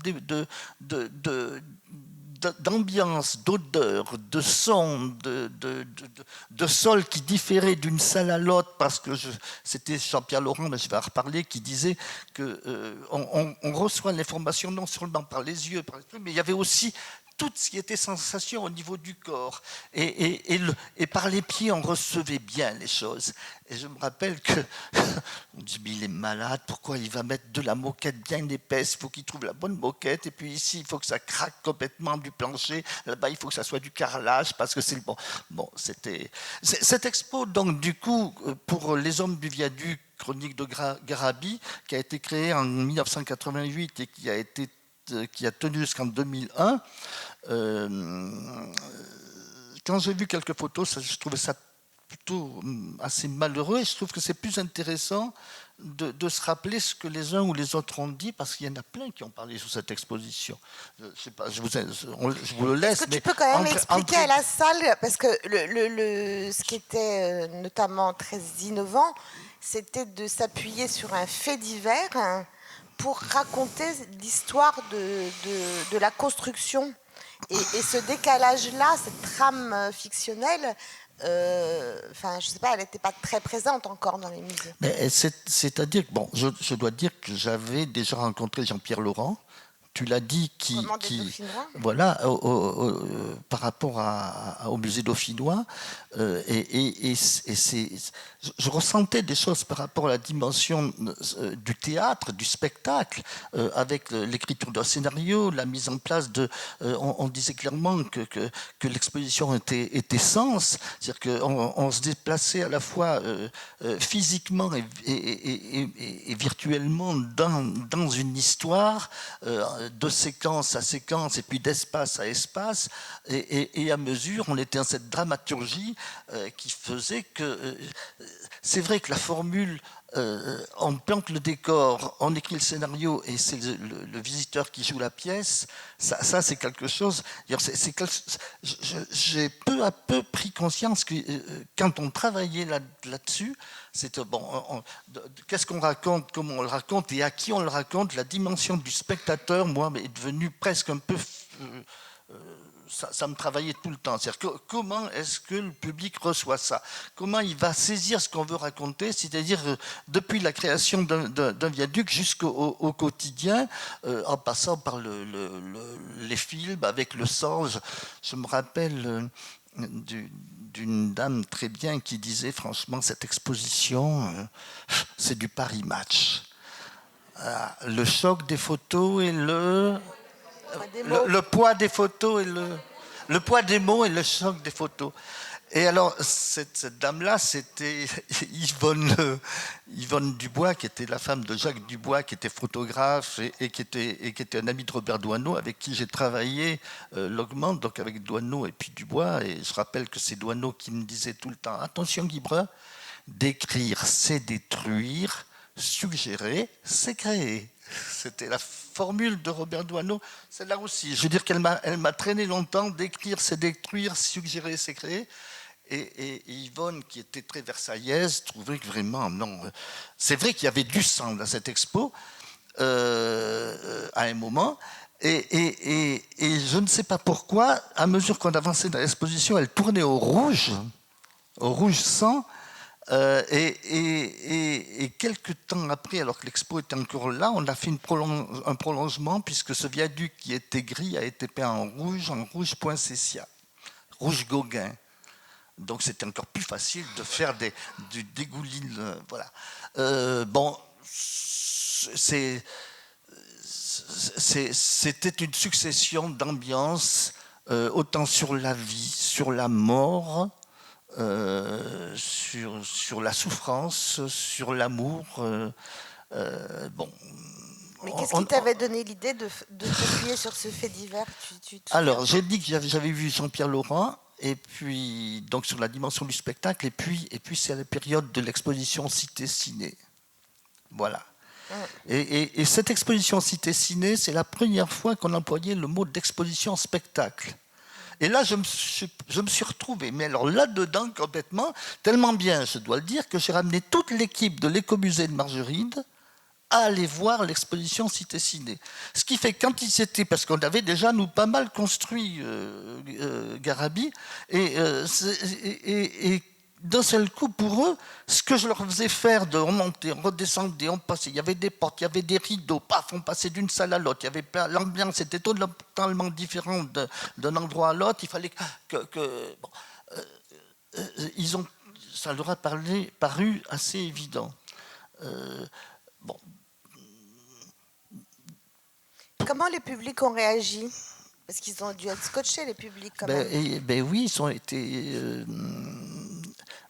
d'ambiance, d'odeur, de son, de sol qui différait d'une salle à l'autre, parce que c'était Jean-Pierre Laurent, mais je vais en reparler, qui disait qu'on reçoit l'information non seulement par les yeux, mais il y avait aussi tout ce qui était sensation au niveau du corps. Et par les pieds, on recevait bien les choses. Et je me rappelle que on dit, mais il est malade, pourquoi il va mettre de la moquette bien épaisse? Il faut qu'il trouve la bonne moquette. Et puis ici, il faut que ça craque complètement du plancher. Là-bas, il faut que ça soit du carrelage, parce que c'est le bon. Bon, c'était... Cette expo, donc, du coup, pour les hommes du viaduc, chronique de Garabi, qui a été créée en 1988 et qui a tenu jusqu'en 2001. Quand j'ai vu quelques photos, je trouvais ça plutôt assez malheureux, et je trouve que c'est plus intéressant de se rappeler ce que les uns ou les autres ont dit, parce qu'il y en a plein qui ont parlé sur cette exposition. Je sais pas, je vous le laisse. Est-ce que tu peux quand même expliquer à la salle, parce que ce qui était notamment très innovant, c'était de s'appuyer sur un fait divers, hein, pour raconter l'histoire de la construction. Et ce décalage-là, cette trame fictionnelle, je sais pas, elle n'était pas très présente encore dans les musées. Mais c'est-à-dire que, bon, je dois dire que j'avais déjà rencontré Jean-Pierre Laurent, tu l'as dit, voilà, par rapport au musée dauphinois, et je ressentais des choses par rapport à la dimension du théâtre, du spectacle, avec l'écriture d'un scénario, la mise en place on disait clairement que l'exposition était sens, c'est-à-dire qu'on se déplaçait à la fois physiquement et virtuellement dans une histoire, de séquence à séquence et puis d'espace à espace, et à mesure on était dans cette dramaturgie qui faisait que c'est vrai que la formule on plante le décor, on écrit le scénario et c'est le visiteur qui joue la pièce, ça c'est quelque chose, j'ai peu à peu pris conscience que quand on travaillait là-dessus, c'était bon, qu'est-ce qu'on raconte, comment on le raconte et à qui on le raconte, la dimension du spectateur, moi, est devenue presque un peu... ça me travaillait tout le temps. C'est-à-dire comment est-ce que le public reçoit ça? Comment il va saisir ce qu'on veut raconter? C'est-à-dire depuis la création d'un viaduc jusqu'au quotidien, en passant par les films avec le sang. Je me rappelle d'une dame très bien qui disait, franchement, cette exposition, c'est du Paris Match. Le choc des photos et le poids des photos et le poids des mots et le choc des photos. Et alors, cette dame-là, c'était Yvonne Dubois, qui était la femme de Jacques Dubois, qui était photographe et qui était un ami de Robert Doisneau, avec qui j'ai travaillé longuement, donc avec Doisneau et puis Dubois. Et je rappelle que c'est Doisneau qui me disait tout le temps, attention Guy Brun, décrire, c'est détruire, suggérer, c'est créer. C'était la formule de Robert Doisneau, celle-là aussi. Je veux dire qu'elle m'a traîné longtemps, décrire, c'est détruire, suggérer, c'est créer. Et Yvonne, qui était très versaillaise, trouvait que vraiment, non. C'est vrai qu'il y avait du sang dans cette expo, à un moment, et je ne sais pas pourquoi, à mesure qu'on avançait dans l'exposition, elle tournait au rouge sang. Et quelques temps après, alors que l'expo était encore là, on a fait un prolongement, puisque ce viaduc qui était gris a été peint en rouge Poinsettia, rouge Gauguin. Donc c'était encore plus facile de faire du dégouline. Voilà. C'était une succession d'ambiances, autant sur la vie, sur la mort, sur la souffrance, sur l'amour. Mais qu'est-ce qui t'avait donné l'idée de t'appuyer sur ce fait divers? Alors, j'ai dit que j'avais vu Jean-Pierre Laurent, et puis donc sur la dimension du spectacle, et puis c'est à la période de l'exposition Cité Ciné. Voilà. Et cette exposition Cité Ciné, c'est la première fois qu'on employait le mot d'exposition spectacle. Et là, je me suis retrouvé, mais alors là-dedans, complètement, tellement bien, je dois le dire, que j'ai ramené toute l'équipe de l'écomusée de Margeride à aller voir l'exposition Cité Ciné. Ce qui fait que quand ils étaient, parce qu'on avait déjà, nous, pas mal construit Garabi, et d'un seul coup, pour eux, ce que je leur faisais faire de remonter, on redescendait, on passait, il y avait des portes, il y avait des rideaux, paf, on passait d'une salle à l'autre, l'ambiance était totalement différente d'un endroit à l'autre, il fallait ça leur a paru assez évident. Comment les publics ont réagi? Parce qu'ils ont dû être scotchés, les publics, quand même. Oui, ils ont été...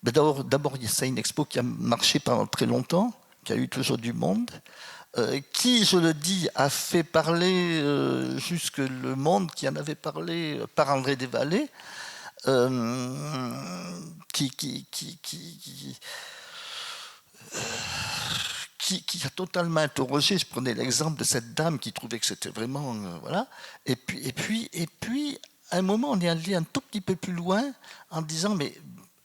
D'abord, c'est une expo qui a marché pendant très longtemps, qui a eu toujours du monde, qui, je le dis, a fait parler jusque le monde qui en avait parlé par André Desvallées. qui, qui a totalement interrogé. Je prenais l'exemple de cette dame qui trouvait que c'était vraiment... voilà. Et puis, à un moment, on est allé un tout petit peu plus loin en disant, mais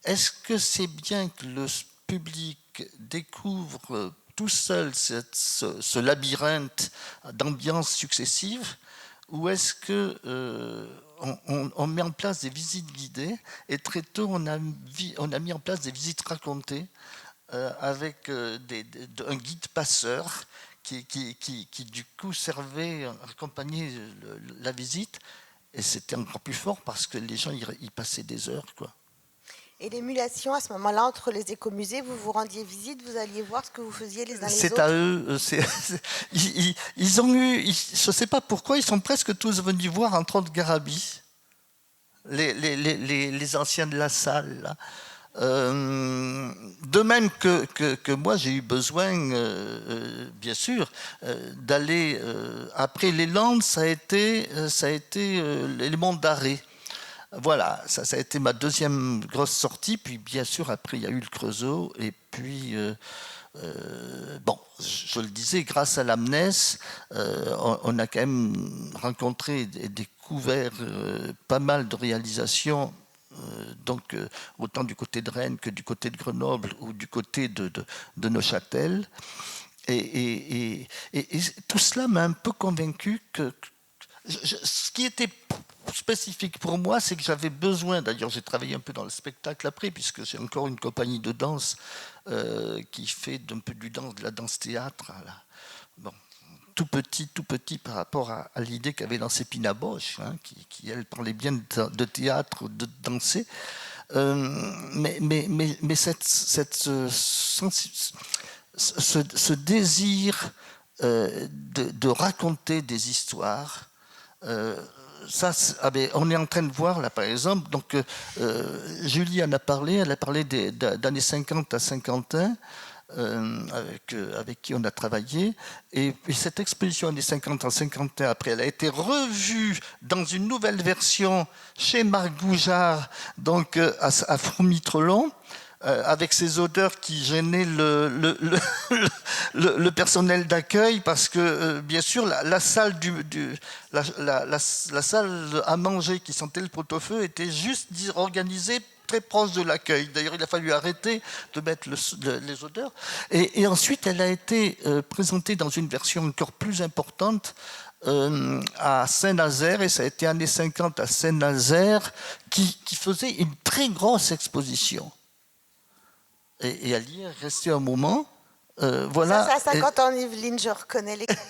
est-ce que c'est bien que le public découvre tout seul ce labyrinthe d'ambiances successives, ou est-ce que on met en place des visites guidées, et très tôt on a mis en place des visites racontées avec un guide passeur qui du coup servait à accompagner la visite, et c'était encore plus fort parce que les gens y passaient des heures, quoi. Et l'émulation, à ce moment-là, entre les écomusées, vous vous rendiez visite, vous alliez voir ce que vous faisiez les uns les autres. C'est à eux. Ils ont eu, je ne sais pas pourquoi, ils sont presque tous venus voir, entre autres Garabi, les anciens de la salle, là. De même que moi, j'ai eu besoin, bien sûr, d'aller. Après les Landes, ça a été les monts d'Arrée. Voilà, ça a été ma deuxième grosse sortie. Puis bien sûr, après, il y a eu le Creusot. Et puis, bon, je le disais, grâce à l'Amnès, on a quand même rencontré et découvert pas mal de réalisations. Donc, autant du côté de Rennes que du côté de Grenoble ou du côté de Neuchâtel. Et tout cela m'a un peu convaincu que ce qui était spécifique pour moi, c'est que j'avais besoin, d'ailleurs j'ai travaillé un peu dans le spectacle après, puisque j'ai encore une compagnie de danse qui fait un peu de la danse-théâtre. Bon, tout petit par rapport à l'idée qu'avait lancée Pina Bausch, hein, qui elle parlait bien de théâtre, de danser. Mais ce désir de raconter des histoires, ça, on est en train de voir là par exemple, donc Julie en a parlé, elle a parlé d'années 50 à Saint-Quentin, avec qui on a travaillé, et cette exposition années 50 à Saint-Quentin, après elle a été revue dans une nouvelle version chez Marc Goujard, donc à Fourmitrelon, avec ces odeurs qui gênaient le personnel d'accueil, parce que bien sûr la salle la salle à manger qui sentait le pot-au-feu était juste organisée très proche de l'accueil. D'ailleurs, il a fallu arrêter de mettre les odeurs. Et ensuite, elle a été présentée dans une version encore plus importante à Saint-Nazaire, et ça a été années 50 à Saint-Nazaire, qui faisait une très grosse exposition. Et elle y est restée un moment. Voilà. Ça, c'est à 50 ans, Yveline, je reconnais les canards.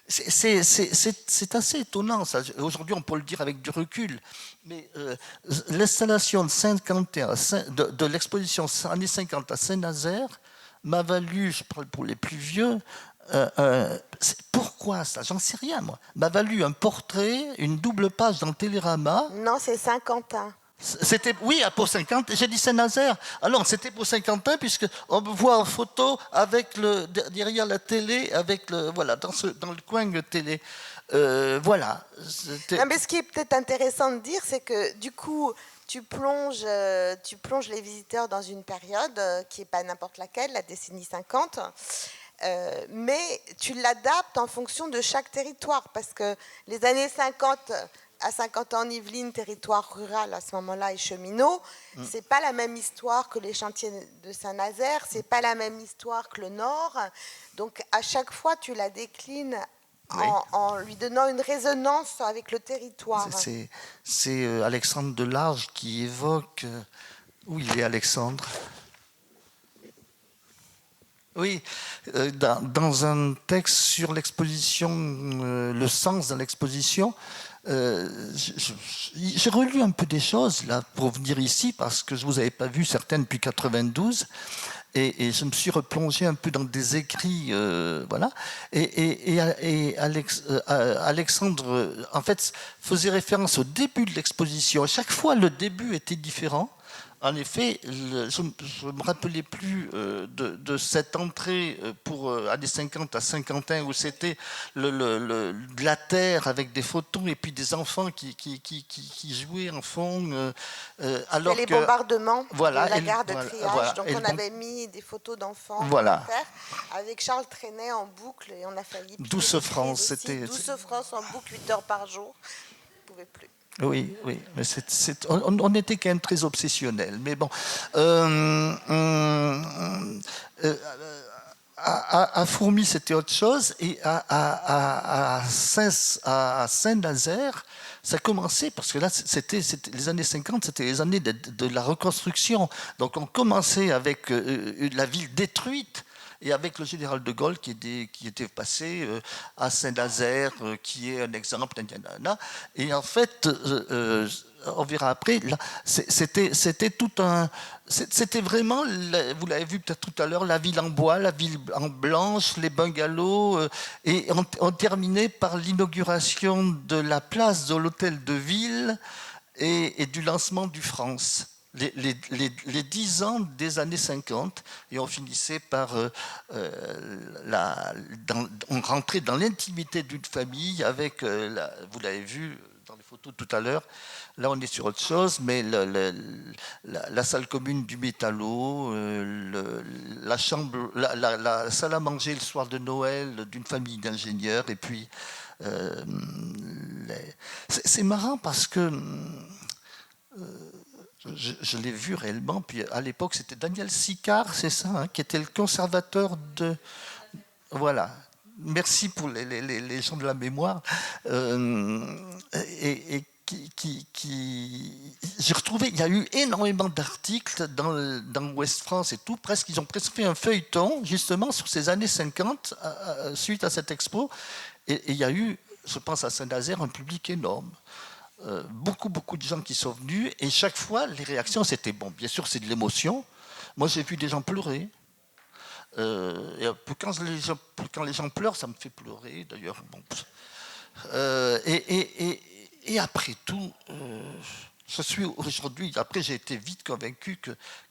C'est assez étonnant, ça. Aujourd'hui, on peut le dire avec du recul. Mais l'installation de Saint-Quentin, de l'exposition années 50 à Saint-Nazaire, m'a valu, je parle pour les plus vieux, pourquoi ça? J'en sais rien, moi. M'a valu un portrait, une double page dans Télérama. Non, c'est Saint-Quentin. C'était, oui, pour Saint-Quentin, j'ai dit Saint-Nazaire. Alors, c'était pour Saint-Quentin, puisqu'on me voit en photo avec derrière la télé, voilà, dans le coin de télé. Voilà. Non, mais ce qui est peut-être intéressant de dire, c'est que du coup, tu plonges les visiteurs dans une période qui n'est pas n'importe laquelle, la décennie 50. Mais tu l'adaptes en fonction de chaque territoire, parce que les années 50... à 50 ans en Yvelines, territoire rural à ce moment-là et cheminot, c'est pas la même histoire que les chantiers de Saint-Nazaire, c'est pas la même histoire que le Nord. Donc à chaque fois, tu la déclines en lui donnant une résonance avec le territoire. C'est Alexandre Delarge qui évoque... Où il est, Alexandre? Oui, dans un texte sur l'exposition, le sens dans l'exposition, j'ai relu un peu des choses là pour venir ici, parce que je ne vous avais pas vu certaines depuis 92, et je me suis replongé un peu dans des écrits, voilà. Et Alexandre, en fait, faisait référence au début de l'exposition. À chaque fois, le début était différent. En effet, je ne me rappelais plus de cette entrée pour années 50 à Saint-Quentin où c'était de la terre avec des photons et puis des enfants qui jouaient en fond. Alors les que, bombardements voilà, de la gare de Triage. Voilà, donc on avait mis des photos d'enfants voilà. par terre avec Charles Trenet en boucle et on a failli... Douce France, c'était... Douce France en boucle 8 heures par jour. On ne pouvait plus. Oui, mais on était quand même très obsessionnels. Mais bon, à Fourmi, c'était autre chose. Et à Saint-Nazaire, ça commençait, parce que là, c'était les années 50, c'était les années de la reconstruction. Donc on commençait avec la ville détruite, et avec le général de Gaulle qui était passé à Saint-Nazaire, qui est un exemple, et en fait, on verra après, là, c'était tout un... C'était vraiment, vous l'avez vu peut-être tout à l'heure, la ville en bois, la ville en blanche, les bungalows, et on terminait par l'inauguration de la place de l'hôtel de ville et du lancement du France. Les 10 ans des années 50, et on finissait par on rentrait dans l'intimité d'une famille avec, vous l'avez vu dans les photos tout à l'heure, là on est sur autre chose, mais la salle commune du métallo, la salle à manger le soir de Noël d'une famille d'ingénieurs, et puis c'est marrant parce que je l'ai vu réellement, puis à l'époque c'était Daniel Sicard, c'est ça, hein, qui était le conservateur de... Voilà, merci pour les gens de la mémoire. Et j'ai retrouvé, il y a eu énormément d'articles dans Ouest France et tout, ils ont presque fait un feuilleton justement sur ces années 50 suite à cette expo, et il y a eu, je pense à Saint-Nazaire, un public énorme. Beaucoup de gens qui sont venus, et chaque fois les réactions c'était bon, bien sûr c'est de l'émotion. Moi j'ai vu des gens pleurer, et quand les gens pleurent ça me fait pleurer d'ailleurs. Bon. Et après tout, je suis aujourd'hui, après j'ai été vite convaincu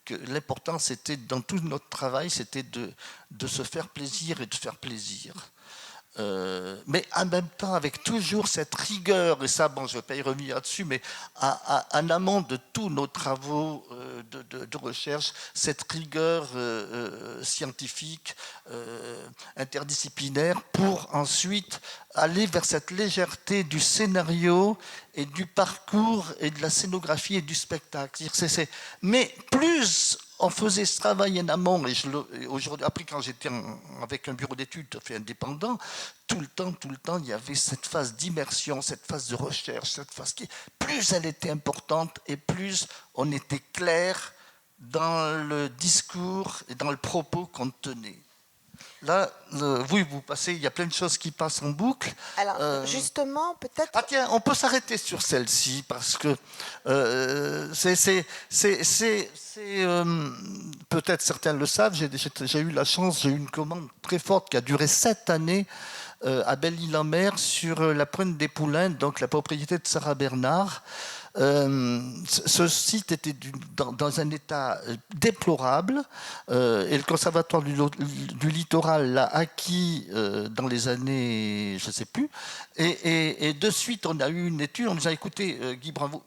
que l'important c'était dans tout notre travail, c'était de se faire plaisir et de faire plaisir. Mais en même temps avec toujours cette rigueur, et ça bon je ne vais pas y revenir là-dessus, mais en amont de tous nos travaux de recherche, cette rigueur scientifique, interdisciplinaire, pour ensuite aller vers cette légèreté du scénario et du parcours et de la scénographie et du spectacle. Mais plus on faisait ce travail en amont, et aujourd'hui, après quand j'étais avec un bureau d'études fait indépendant, tout le temps, il y avait cette phase d'immersion, cette phase de recherche, cette phase plus elle était importante et plus on était clair dans le discours et dans le propos qu'on tenait. Là, vous passez, il y a plein de choses qui passent en boucle. Alors, justement, peut-être... Ah tiens, on peut s'arrêter sur celle-ci, parce que peut-être certains le savent, j'ai eu la chance, j'ai eu une commande très forte qui a duré 7 années à Belle-Île-en-Mer sur la Pointe des Poulains, donc la propriété de Sarah Bernard. Ce site était dans un état déplorable, et le conservatoire du littoral l'a acquis dans les années, je ne sais plus, et de suite on a eu une étude, on nous a écouté, Guy Bravo,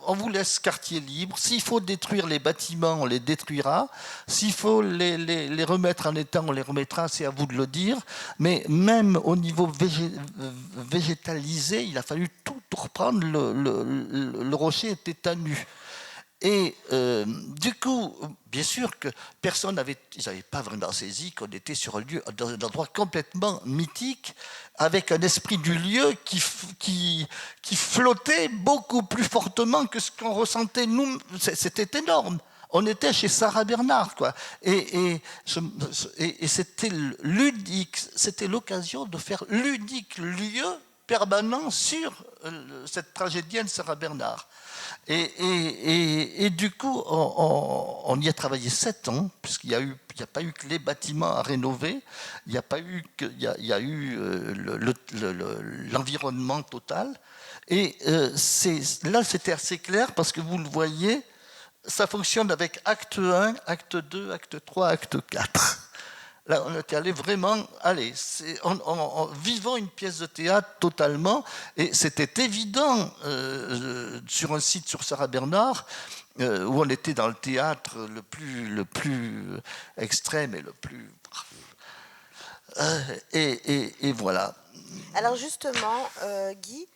on vous laisse quartier libre, s'il faut détruire les bâtiments, on les détruira, s'il faut les remettre en état, on les remettra, c'est à vous de le dire, mais même au niveau végétalisé, il a fallu tout reprendre, le rocher était à nu. Et du coup, bien sûr que personne n'avait pas vraiment saisi qu'on était sur un lieu, dans un endroit complètement mythique, avec un esprit du lieu qui flottait beaucoup plus fortement que ce qu'on ressentait nous. C'était énorme. On était chez Sarah Bernard, quoi. Et c'était c'était l'occasion de faire l'unique lieu permanent sur cette tragédienne Sarah Bernard. Et du coup, on y a travaillé 7 ans, puisqu'il n'y a pas eu que les bâtiments à rénover, il y a eu l'environnement total. Et là, c'était assez clair, parce que vous le voyez, ça fonctionne avec acte 1, acte 2, acte 3, acte 4. Là, on était allé vraiment, allez, en vivant une pièce de théâtre totalement, et c'était évident sur un site sur Sarah Bernard, où on était dans le théâtre le plus extrême et le plus... et voilà. Alors justement, Guy,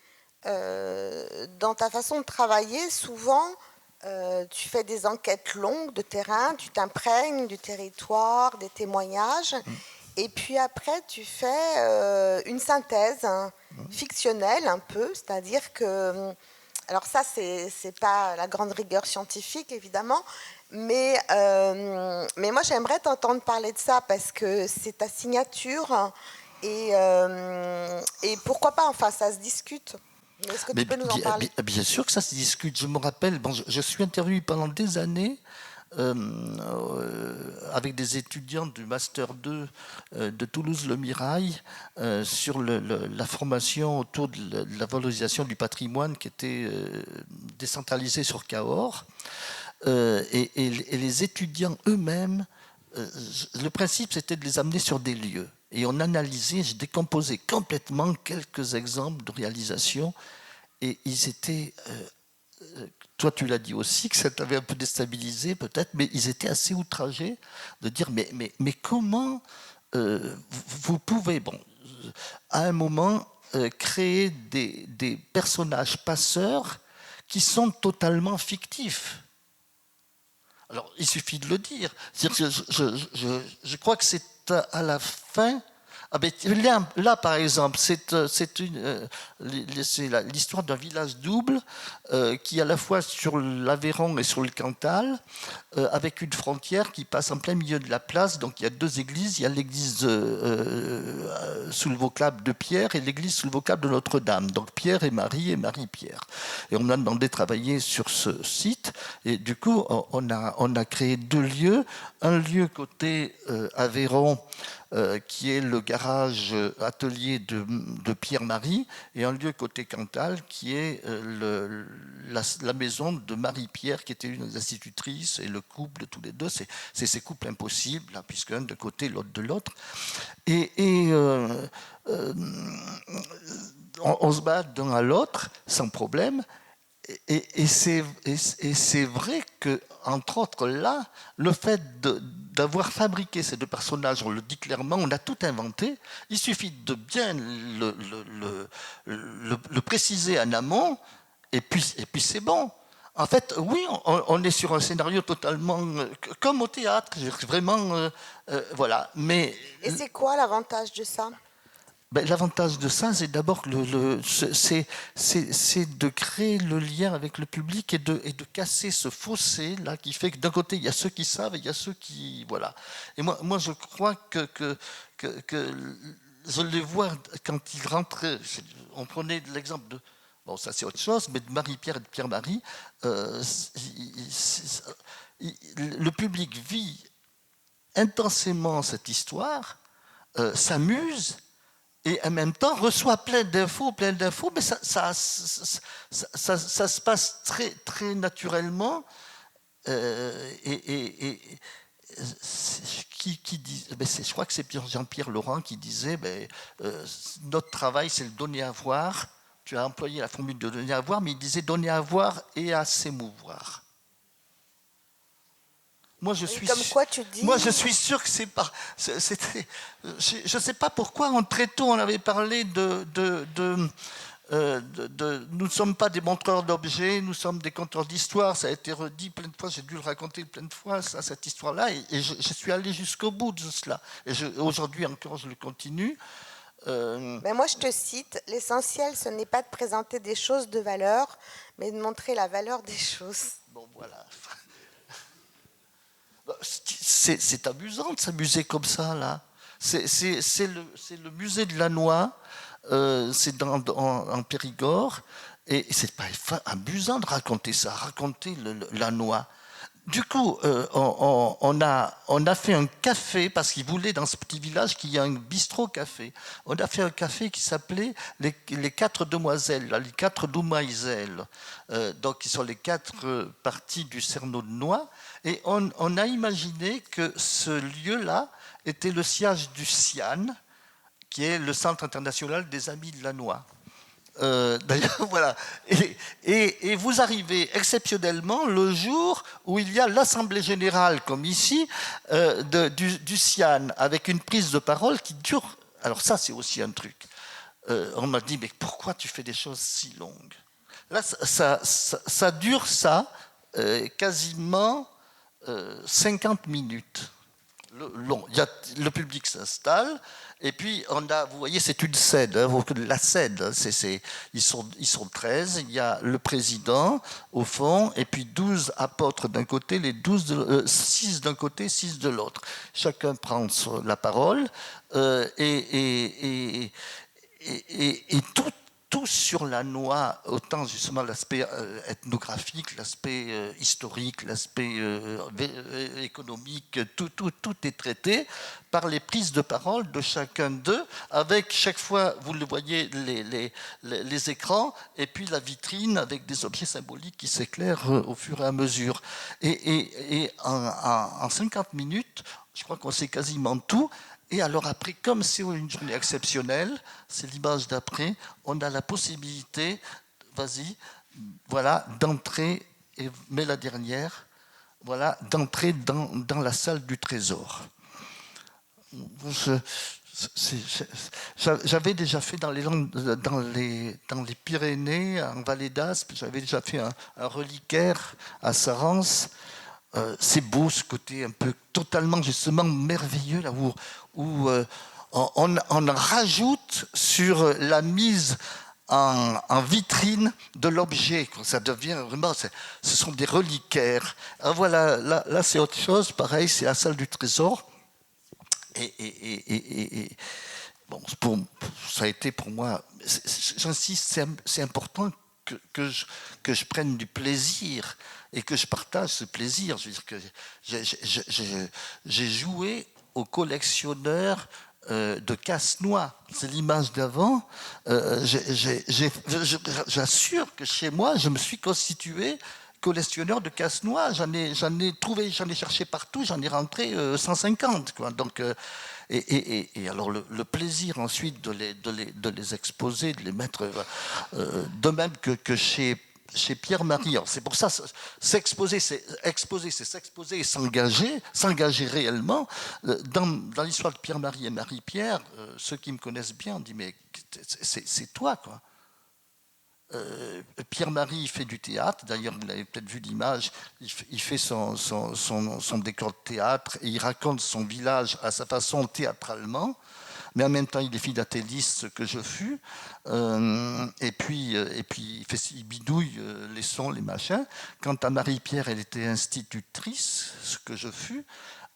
dans ta façon de travailler, souvent, tu fais des enquêtes longues de terrain, tu t'imprègnes du territoire, des témoignages, et puis après, tu fais une synthèse fictionnelle un peu, c'est-à-dire que... Alors ça, c'est pas la grande rigueur scientifique, évidemment, mais moi, j'aimerais t'entendre parler de ça, parce que c'est ta signature, et pourquoi pas, enfin, ça se disque. Est-ce que tu peux nous en parler? Bien sûr que ça se discute. Je me rappelle, bon, je suis intervenu pendant des années avec des étudiants du Master 2 de Toulouse-Le Mirail sur la formation autour de la valorisation du patrimoine qui était décentralisée sur Cahors. Et les étudiants eux-mêmes, le principe c'était de les amener sur des lieux. Et on analysait, je décomposais complètement quelques exemples de réalisation. Et ils étaient, toi tu l'as dit aussi, que ça t'avait un peu déstabilisé peut-être, mais ils étaient assez outragés de dire mais comment vous pouvez, bon, à un moment, créer des personnages passeurs qui sont totalement fictifs. Alors, il suffit de le dire. Je crois que c'est à la fin... Ah ben, là, par exemple, c'est l'histoire d'un village double qui est à la fois sur l'Aveyron et sur le Cantal, avec une frontière qui passe en plein milieu de la place. Donc il y a deux églises. Il y a l'église sous le vocable de Pierre et l'église sous le vocable de Notre-Dame. Donc Pierre et Marie-Pierre. Et on a demandé de travailler sur ce site. Et du coup, on a créé deux lieux. Un lieu côté Aveyron, qui est le garage atelier de Pierre-Marie, et un lieu côté Cantal qui est la maison de Marie-Pierre, qui était une des institutrices, et le couple de tous les deux. C'est ces couples impossibles, là, puisque un de côté, l'autre de l'autre. Et on se bat d'un à l'autre sans problème. Et c'est vrai que, entre autres, là, le fait d'avoir fabriqué ces deux personnages, on le dit clairement, on a tout inventé. Il suffit de bien le préciser en amont, et puis c'est bon. En fait, oui, on est sur un scénario totalement comme au théâtre, vraiment, voilà. Mais et c'est quoi l'avantage de ça? Ben, l'avantage de ça, c'est d'abord c'est de créer le lien avec le public et de casser ce fossé là qui fait que d'un côté il y a ceux qui savent et il y a ceux qui voilà. Et moi je crois que je les vois quand ils rentraient. On prenait l'exemple de bon ça c'est autre chose, mais de Marie-Pierre et de Pierre-Marie, le public vit intensément cette histoire, s'amuse. Et en même temps, reçoit plein d'infos, mais ça se passe très, très naturellement. Qui dit, je crois que c'est Jean-Pierre Laurent qui disait notre travail, c'est le donner à voir. Tu as employé la formule de donner à voir, mais il disait donner à voir et à s'émouvoir. Moi, je suis sûr que c'est pas. Je ne sais pas pourquoi, très tôt, on avait parlé nous ne sommes pas des montreurs d'objets, nous sommes des conteurs d'histoire. Ça a été redit plein de fois, j'ai dû le raconter plein de fois, cette histoire-là, et je suis allé jusqu'au bout de cela. Et aujourd'hui encore, je le continue. Mais moi, je te cite, l'essentiel, ce n'est pas de présenter des choses de valeur, mais de montrer la valeur des choses. Bon, voilà. C'est amusant de s'amuser comme ça, là. C'est le musée de Lannoy, c'est en Périgord, et c'est pas amusant de raconter ça, raconter Lannoy. du coup, on a fait un café, parce qu'ils voulaient dans ce petit village qu'il y ait un bistrot-café. On a fait un café qui s'appelait les quatre demoiselles, les quatre demoiselles, donc qui sont les quatre parties du Cerneau de Noix. Et on a imaginé que ce lieu-là était le siège du CIAN, qui est le Centre international des Amis de la Noix. D'ailleurs, voilà. Et vous arrivez exceptionnellement le jour où il y a l'Assemblée générale, comme ici, du CIAN, avec une prise de parole qui dure. Alors ça, c'est aussi un truc. On m'a dit, mais pourquoi tu fais des choses si longues? Là, ça dure quasiment 50 minutes. Le public s'installe, et puis vous voyez, c'est une scène, la scène, ils sont 13, il y a le président au fond, et puis 12 apôtres d'un côté, 6 d'un côté, 6 de l'autre. Chacun prend la parole, et tout sur la noix, autant justement l'aspect ethnographique, l'aspect historique, l'aspect économique, tout est traité par les prises de parole de chacun d'eux, avec chaque fois, vous le voyez, les écrans, et puis la vitrine avec des objets symboliques qui s'éclairent au fur et à mesure. Et en 50 minutes, je crois qu'on sait quasiment tout. Et alors après, comme c'est une journée exceptionnelle, c'est l'image d'après, on a la possibilité, voilà, d'entrer, mais la dernière, voilà, d'entrer dans la salle du trésor. J'avais déjà fait dans les Pyrénées, en Vallée d'Aspe, j'avais déjà fait un reliquaire à Sarens. C'est beau ce côté un peu totalement justement merveilleux là où on rajoute sur la mise en vitrine de l'objet. Ça devient vraiment, ce sont des reliquaires. Alors voilà, là c'est autre chose, pareil, c'est la salle du trésor. Et bon, ça a été pour moi, j'insiste, c'est important que je prenne du plaisir et que je partage ce plaisir. Je veux dire que j'ai joué au collectionneur de casse-noix. C'est l'image d'avant. J'assure que chez moi, je me suis constitué collectionneur de casse-noix. J'en ai trouvé, j'en ai cherché partout, j'en ai rentré 150. Quoi. Donc, et alors le plaisir ensuite de les exposer, de les mettre, de même que chez Pierre-Marie. C'est pour ça, s'exposer, c'est s'exposer et s'engager réellement. Dans l'histoire de Pierre-Marie et Marie-Pierre, ceux qui me connaissent bien ont dit, mais c'est toi, quoi. Pierre-Marie fait du théâtre, d'ailleurs vous avez peut-être vu l'image, il fait son décor de théâtre et il raconte son village à sa façon théâtralement, mais en même temps il est philatéliste que je fus, et puis il bidouille les sons, les machins. Quant à Marie-Pierre, elle était institutrice, ce que je fus,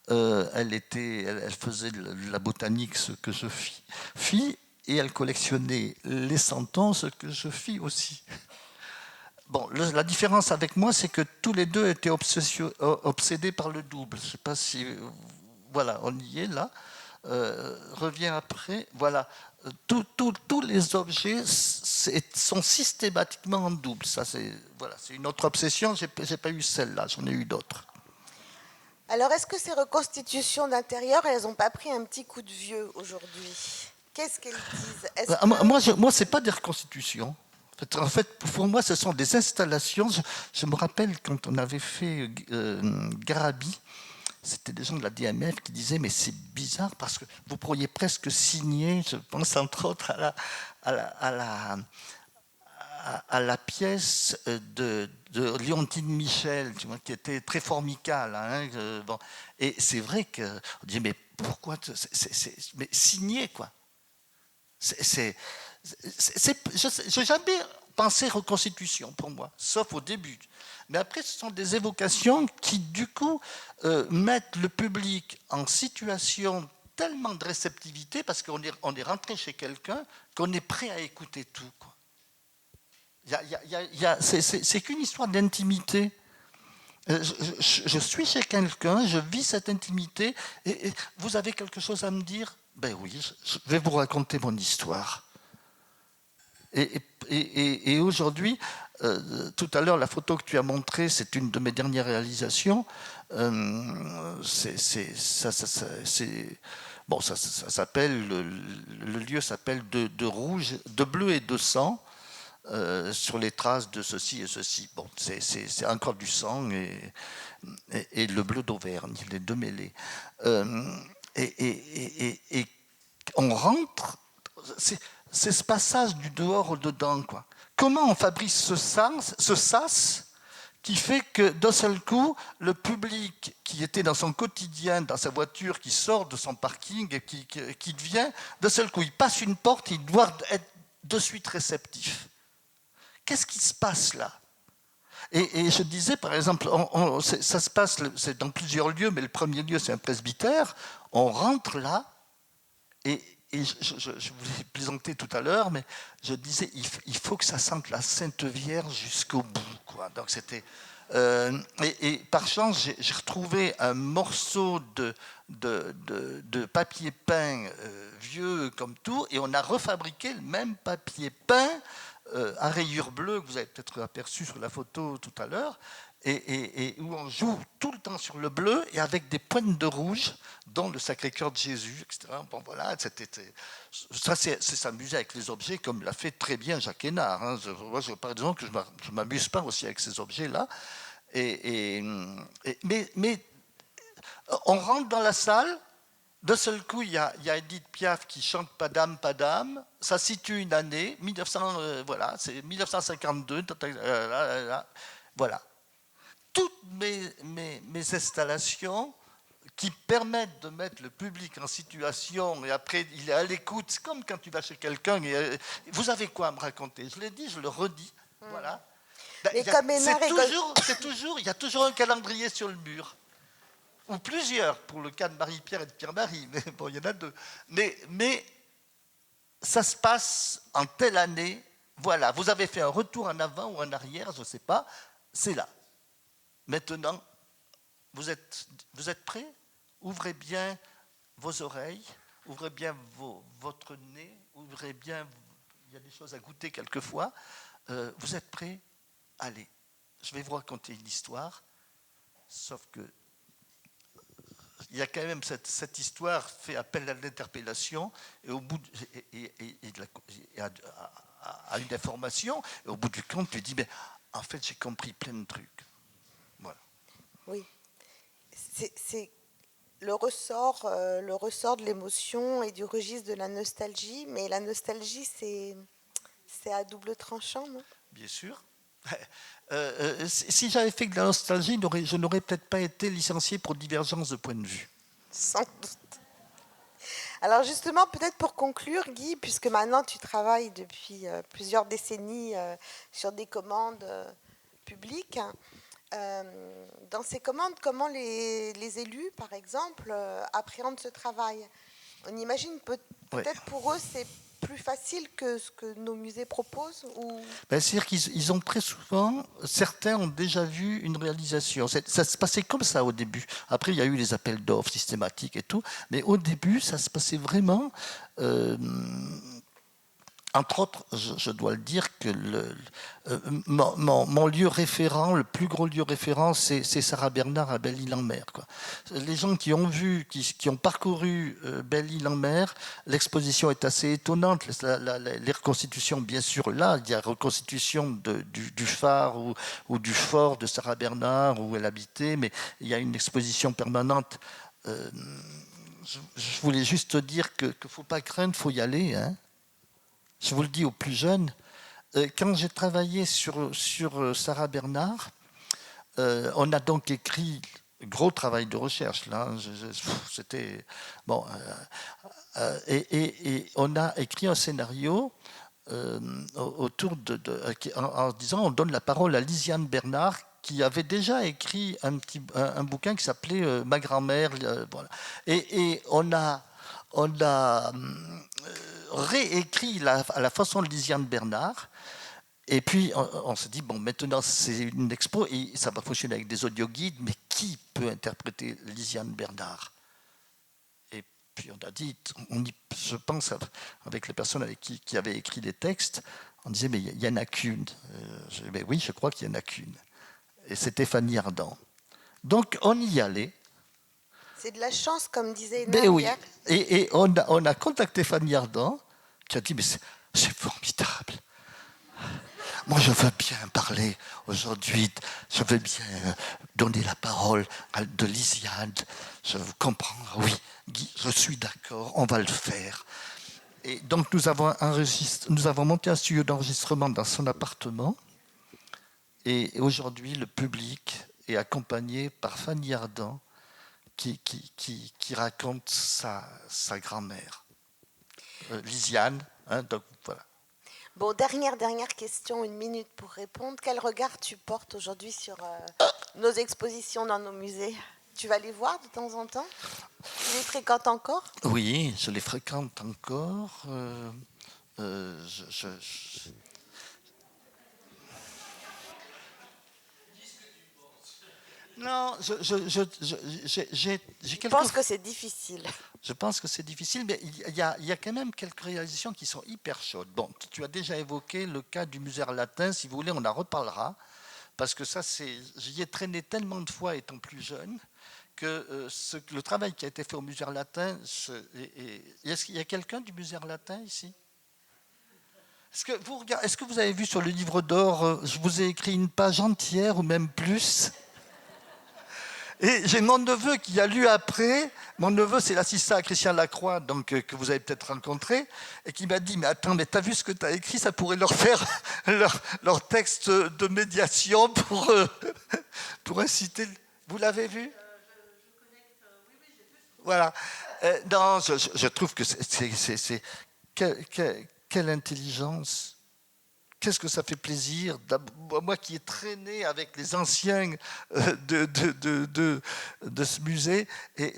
elle faisait de la botanique, ce que je fis, et elle collectionnait les santons, ce que je fis aussi. Bon, la différence avec moi, c'est que tous les deux étaient obsédés par le double. Je ne sais pas si... Voilà, on y est là. Revient après. Voilà. Tous les objets sont systématiquement en double. Ça, c'est une autre obsession. Je n'ai pas eu celle-là, j'en ai eu d'autres. Alors, est-ce que ces reconstitutions d'intérieur, elles n'ont pas pris un petit coup de vieux aujourd'hui ? Qu'est-ce qu'elles disent ? Moi, ce n'est pas des reconstitutions. En fait, pour moi, ce sont des installations. Je me rappelle quand on avait fait Garabi, c'était des gens de la DMF qui disaient « mais c'est bizarre parce que vous pourriez presque signer, je pense entre autres à la pièce de Léontine Michel, tu vois, qui était très formicale. Hein, bon. Et c'est vrai qu'on dit « mais pourquoi mais signer, quoi ?» Je n'ai jamais pensé reconstitution pour moi, sauf au début. Mais après, ce sont des évocations qui, du coup, mettent le public en situation tellement de réceptivité parce qu'on est rentré chez quelqu'un qu'on est prêt à écouter tout. Quoi. C'est qu'une histoire d'intimité. Je suis chez quelqu'un, je vis cette intimité, et vous avez quelque chose à me dire? Ben oui, je vais vous raconter mon histoire. Et aujourd'hui, tout à l'heure, la photo que tu as montrée, c'est une de mes dernières réalisations. Bon, ça s'appelle, le lieu s'appelle de rouge, de bleu et de sang. Sur les traces de ceci et ceci. Bon, c'est encore du sang et le bleu d'Auvergne, les deux mêlés. Et on rentre, c'est ce passage du dehors au dedans, quoi. Comment on fabrique ce sas qui fait que d'un seul coup, le public qui était dans son quotidien, dans sa voiture, qui sort de son parking, et qui devient, d'un seul coup, il passe une porte, il doit être de suite réceptif. Qu'est-ce qui se passe là? Et je disais, par exemple, ça se passe, c'est dans plusieurs lieux, mais le premier lieu, c'est un presbytère. On rentre là, et je vous ai plaisanté tout à l'heure, mais je disais, il faut que ça sente la Sainte Vierge jusqu'au bout, quoi. Donc c'était... et par chance, j'ai retrouvé un morceau de papier peint vieux comme tout, et on a refabriqué le même papier peint à rayures bleues que vous avez peut-être aperçu sur la photo tout à l'heure, et où on joue tout le temps sur le bleu et avec des pointes de rouge, dont le Sacré-Cœur de Jésus, etc. Bon, voilà, ça, c'est s'amuser avec les objets, comme l'a fait très bien Jacques Hénard. Hein. Moi, par exemple, que je ne m'amuse pas aussi avec ces objets-là. Mais on rentre dans la salle. D'un seul coup, il y a Edith Piaf qui chante Padam, Padam. Ça situe une année, voilà, c'est 1952. Voilà. Toutes mes installations qui permettent de mettre le public en situation, et après il est à l'écoute, c'est comme quand tu vas chez quelqu'un, vous avez quoi à me raconter? Je l'ai dit, je le redis. Voilà. Il y a toujours un calendrier sur le mur. Ou plusieurs, pour le cas de Marie-Pierre et de Pierre-Marie, mais bon, il y en a deux. Mais ça se passe en telle année, voilà, vous avez fait un retour en avant ou en arrière, je ne sais pas, c'est là. Maintenant, vous êtes prêts? Ouvrez bien vos oreilles, ouvrez bien votre nez, ouvrez bien, il y a des choses à goûter quelquefois. Vous êtes prêts? Allez, je vais vous raconter une histoire, sauf que il y a quand même cette histoire fait appel à l'interpellation et au bout à une information, et au bout du compte, tu dis, mais en fait, j'ai compris plein de trucs. Voilà. Oui. C'est le ressort de l'émotion et du registre de la nostalgie, mais la nostalgie, c'est à double tranchant, non? Bien sûr. Si j'avais fait de la nostalgie, je n'aurais peut-être pas été licencié pour divergence de point de vue. Sans doute. Alors justement, peut-être pour conclure, Guy, puisque maintenant tu travailles depuis plusieurs décennies sur des commandes publiques, dans ces commandes, comment les élus, par exemple, appréhendent ce travail? On imagine peut-être pour eux, c'est plus facile que ce que nos musées proposent ou... C'est-à-dire qu'ils ont très souvent, certains ont déjà vu une réalisation. Ça se passait comme ça au début. Après, il y a eu les appels d'offres systématiques et tout. Mais au début, ça se passait vraiment... entre autres, je dois le dire que mon lieu référent, le plus gros lieu référent, c'est Sarah Bernard à Belle-Île-en-Mer. Les gens qui ont vu, qui ont parcouru Belle-Île-en-Mer, l'exposition est assez étonnante. Les reconstitutions, bien sûr, là, il y a reconstitution du phare ou du fort de Sarah Bernard où elle habitait, mais il y a une exposition permanente. Je voulais juste te dire qu'il ne faut pas craindre, il faut y aller, hein. Je vous le dis aux plus jeunes, quand j'ai travaillé sur Sarah Bernard, on a donc écrit, gros travail de recherche, là, c'était... Bon, et on a écrit un scénario autour en disant, on donne la parole à Lisiane Bernard, qui avait déjà écrit un bouquin qui s'appelait Ma grand-mère. Voilà. Et on a réécrit à la façon de Lisiane Bernard. Et puis, on se dit, bon, maintenant, c'est une expo et ça va fonctionner avec des audioguides, mais qui peut interpréter Lisiane Bernard? Et puis, on a dit, je pense, avec les personnes avec qui avaient écrit des textes, on disait, mais il n'y en a qu'une. Mais oui, je crois qu'il n'y en a qu'une. Et c'était Fanny Ardant. Donc, on y allait. C'est de la chance, comme disait Mais Ena oui. hier. Et on a contacté Fanny Ardant, qui a dit, mais c'est formidable. Moi, je veux bien parler aujourd'hui, je veux bien donner la parole de Lisiane. Je comprends, oui, Guy, je suis d'accord, on va le faire. Et donc, nous avons monté un studio d'enregistrement dans son appartement. Et aujourd'hui, le public est accompagné par Fanny Ardant, qui raconte sa grand-mère, Lisiane. Hein, donc, voilà. Bon, dernière question, 1 minute pour répondre. Quel regard tu portes aujourd'hui sur nos expositions dans nos musées? Tu vas les voir de temps en temps? Tu les fréquentes encore? Oui, je les fréquente encore. Non, Je pense que c'est difficile. Je pense que c'est difficile, mais il y a quand même quelques réalisations qui sont hyper chaudes. Bon, tu as déjà évoqué le cas du Musée latin. Si vous voulez, on en reparlera. Parce que ça, j'y ai traîné tellement de fois étant plus jeune que le travail qui a été fait au Musée latin... Est-ce qu'il y a quelqu'un du Musée latin ici? Est-ce que vous avez vu sur le livre d'or, je vous ai écrit une page entière ou même plus? Et j'ai mon neveu qui a lu après. Mon neveu, c'est l'assistant à Christian Lacroix, donc, que vous avez peut-être rencontré, et qui m'a dit, mais attends, mais t'as vu ce que t'as écrit? Ça pourrait leur faire leur texte de médiation pour inciter... Vous l'avez vu? Je connecte, oui, j'ai vu. Voilà. Non, je trouve que c'est quelle intelligence. Qu'est-ce que ça fait plaisir, moi qui ai traîné avec les anciens de ce musée, et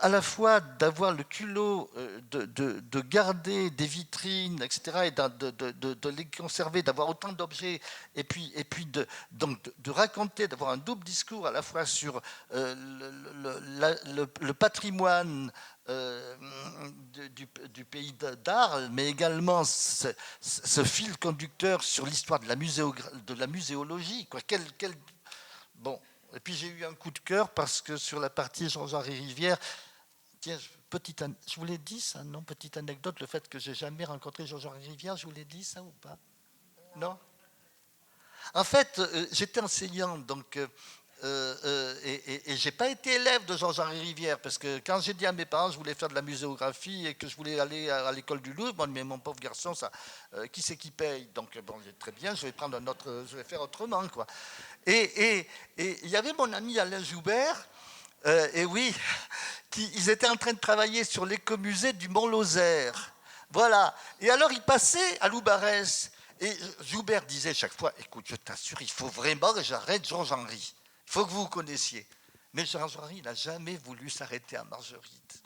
à la fois d'avoir le culot de garder des vitrines, etc., et de les conserver, d'avoir autant d'objets, et puis de raconter, d'avoir un double discours à la fois sur le patrimoine du pays d'Arles, mais également ce fil conducteur sur l'histoire de la muséologie. Quoi. Bon. Et puis j'ai eu un coup de cœur parce que sur la partie Jean-Henri Rivière, tiens, je vous l'ai dit ça, non? Petite anecdote, le fait que j'ai jamais rencontré Jean-Henri Rivière, je vous l'ai dit ça ou pas? Non? En fait, j'étais enseignant, donc... et j'ai pas été élève de Jean-Henri Rivière, parce que quand j'ai dit à mes parents que je voulais faire de la muséographie et que je voulais aller à l'école du Louvre, mais mon pauvre garçon, qui c'est qui paye? Donc bon, très bien, je vais faire autrement, quoi. Et il y avait mon ami Alain Joubert, et oui, ils étaient en train de travailler sur l'écomusée du Mont-Lozère. Voilà. Et alors il passait à Loubarès. Et Joubert disait chaque fois, écoute, je t'assure, il faut vraiment que j'arrête Jean-Henri. Il faut que vous vous connaissiez. Mais Jean-Henri n'a jamais voulu s'arrêter à Marguerite.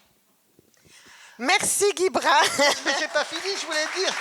Merci Guy Brun. Mais j'ai pas fini, je voulais dire.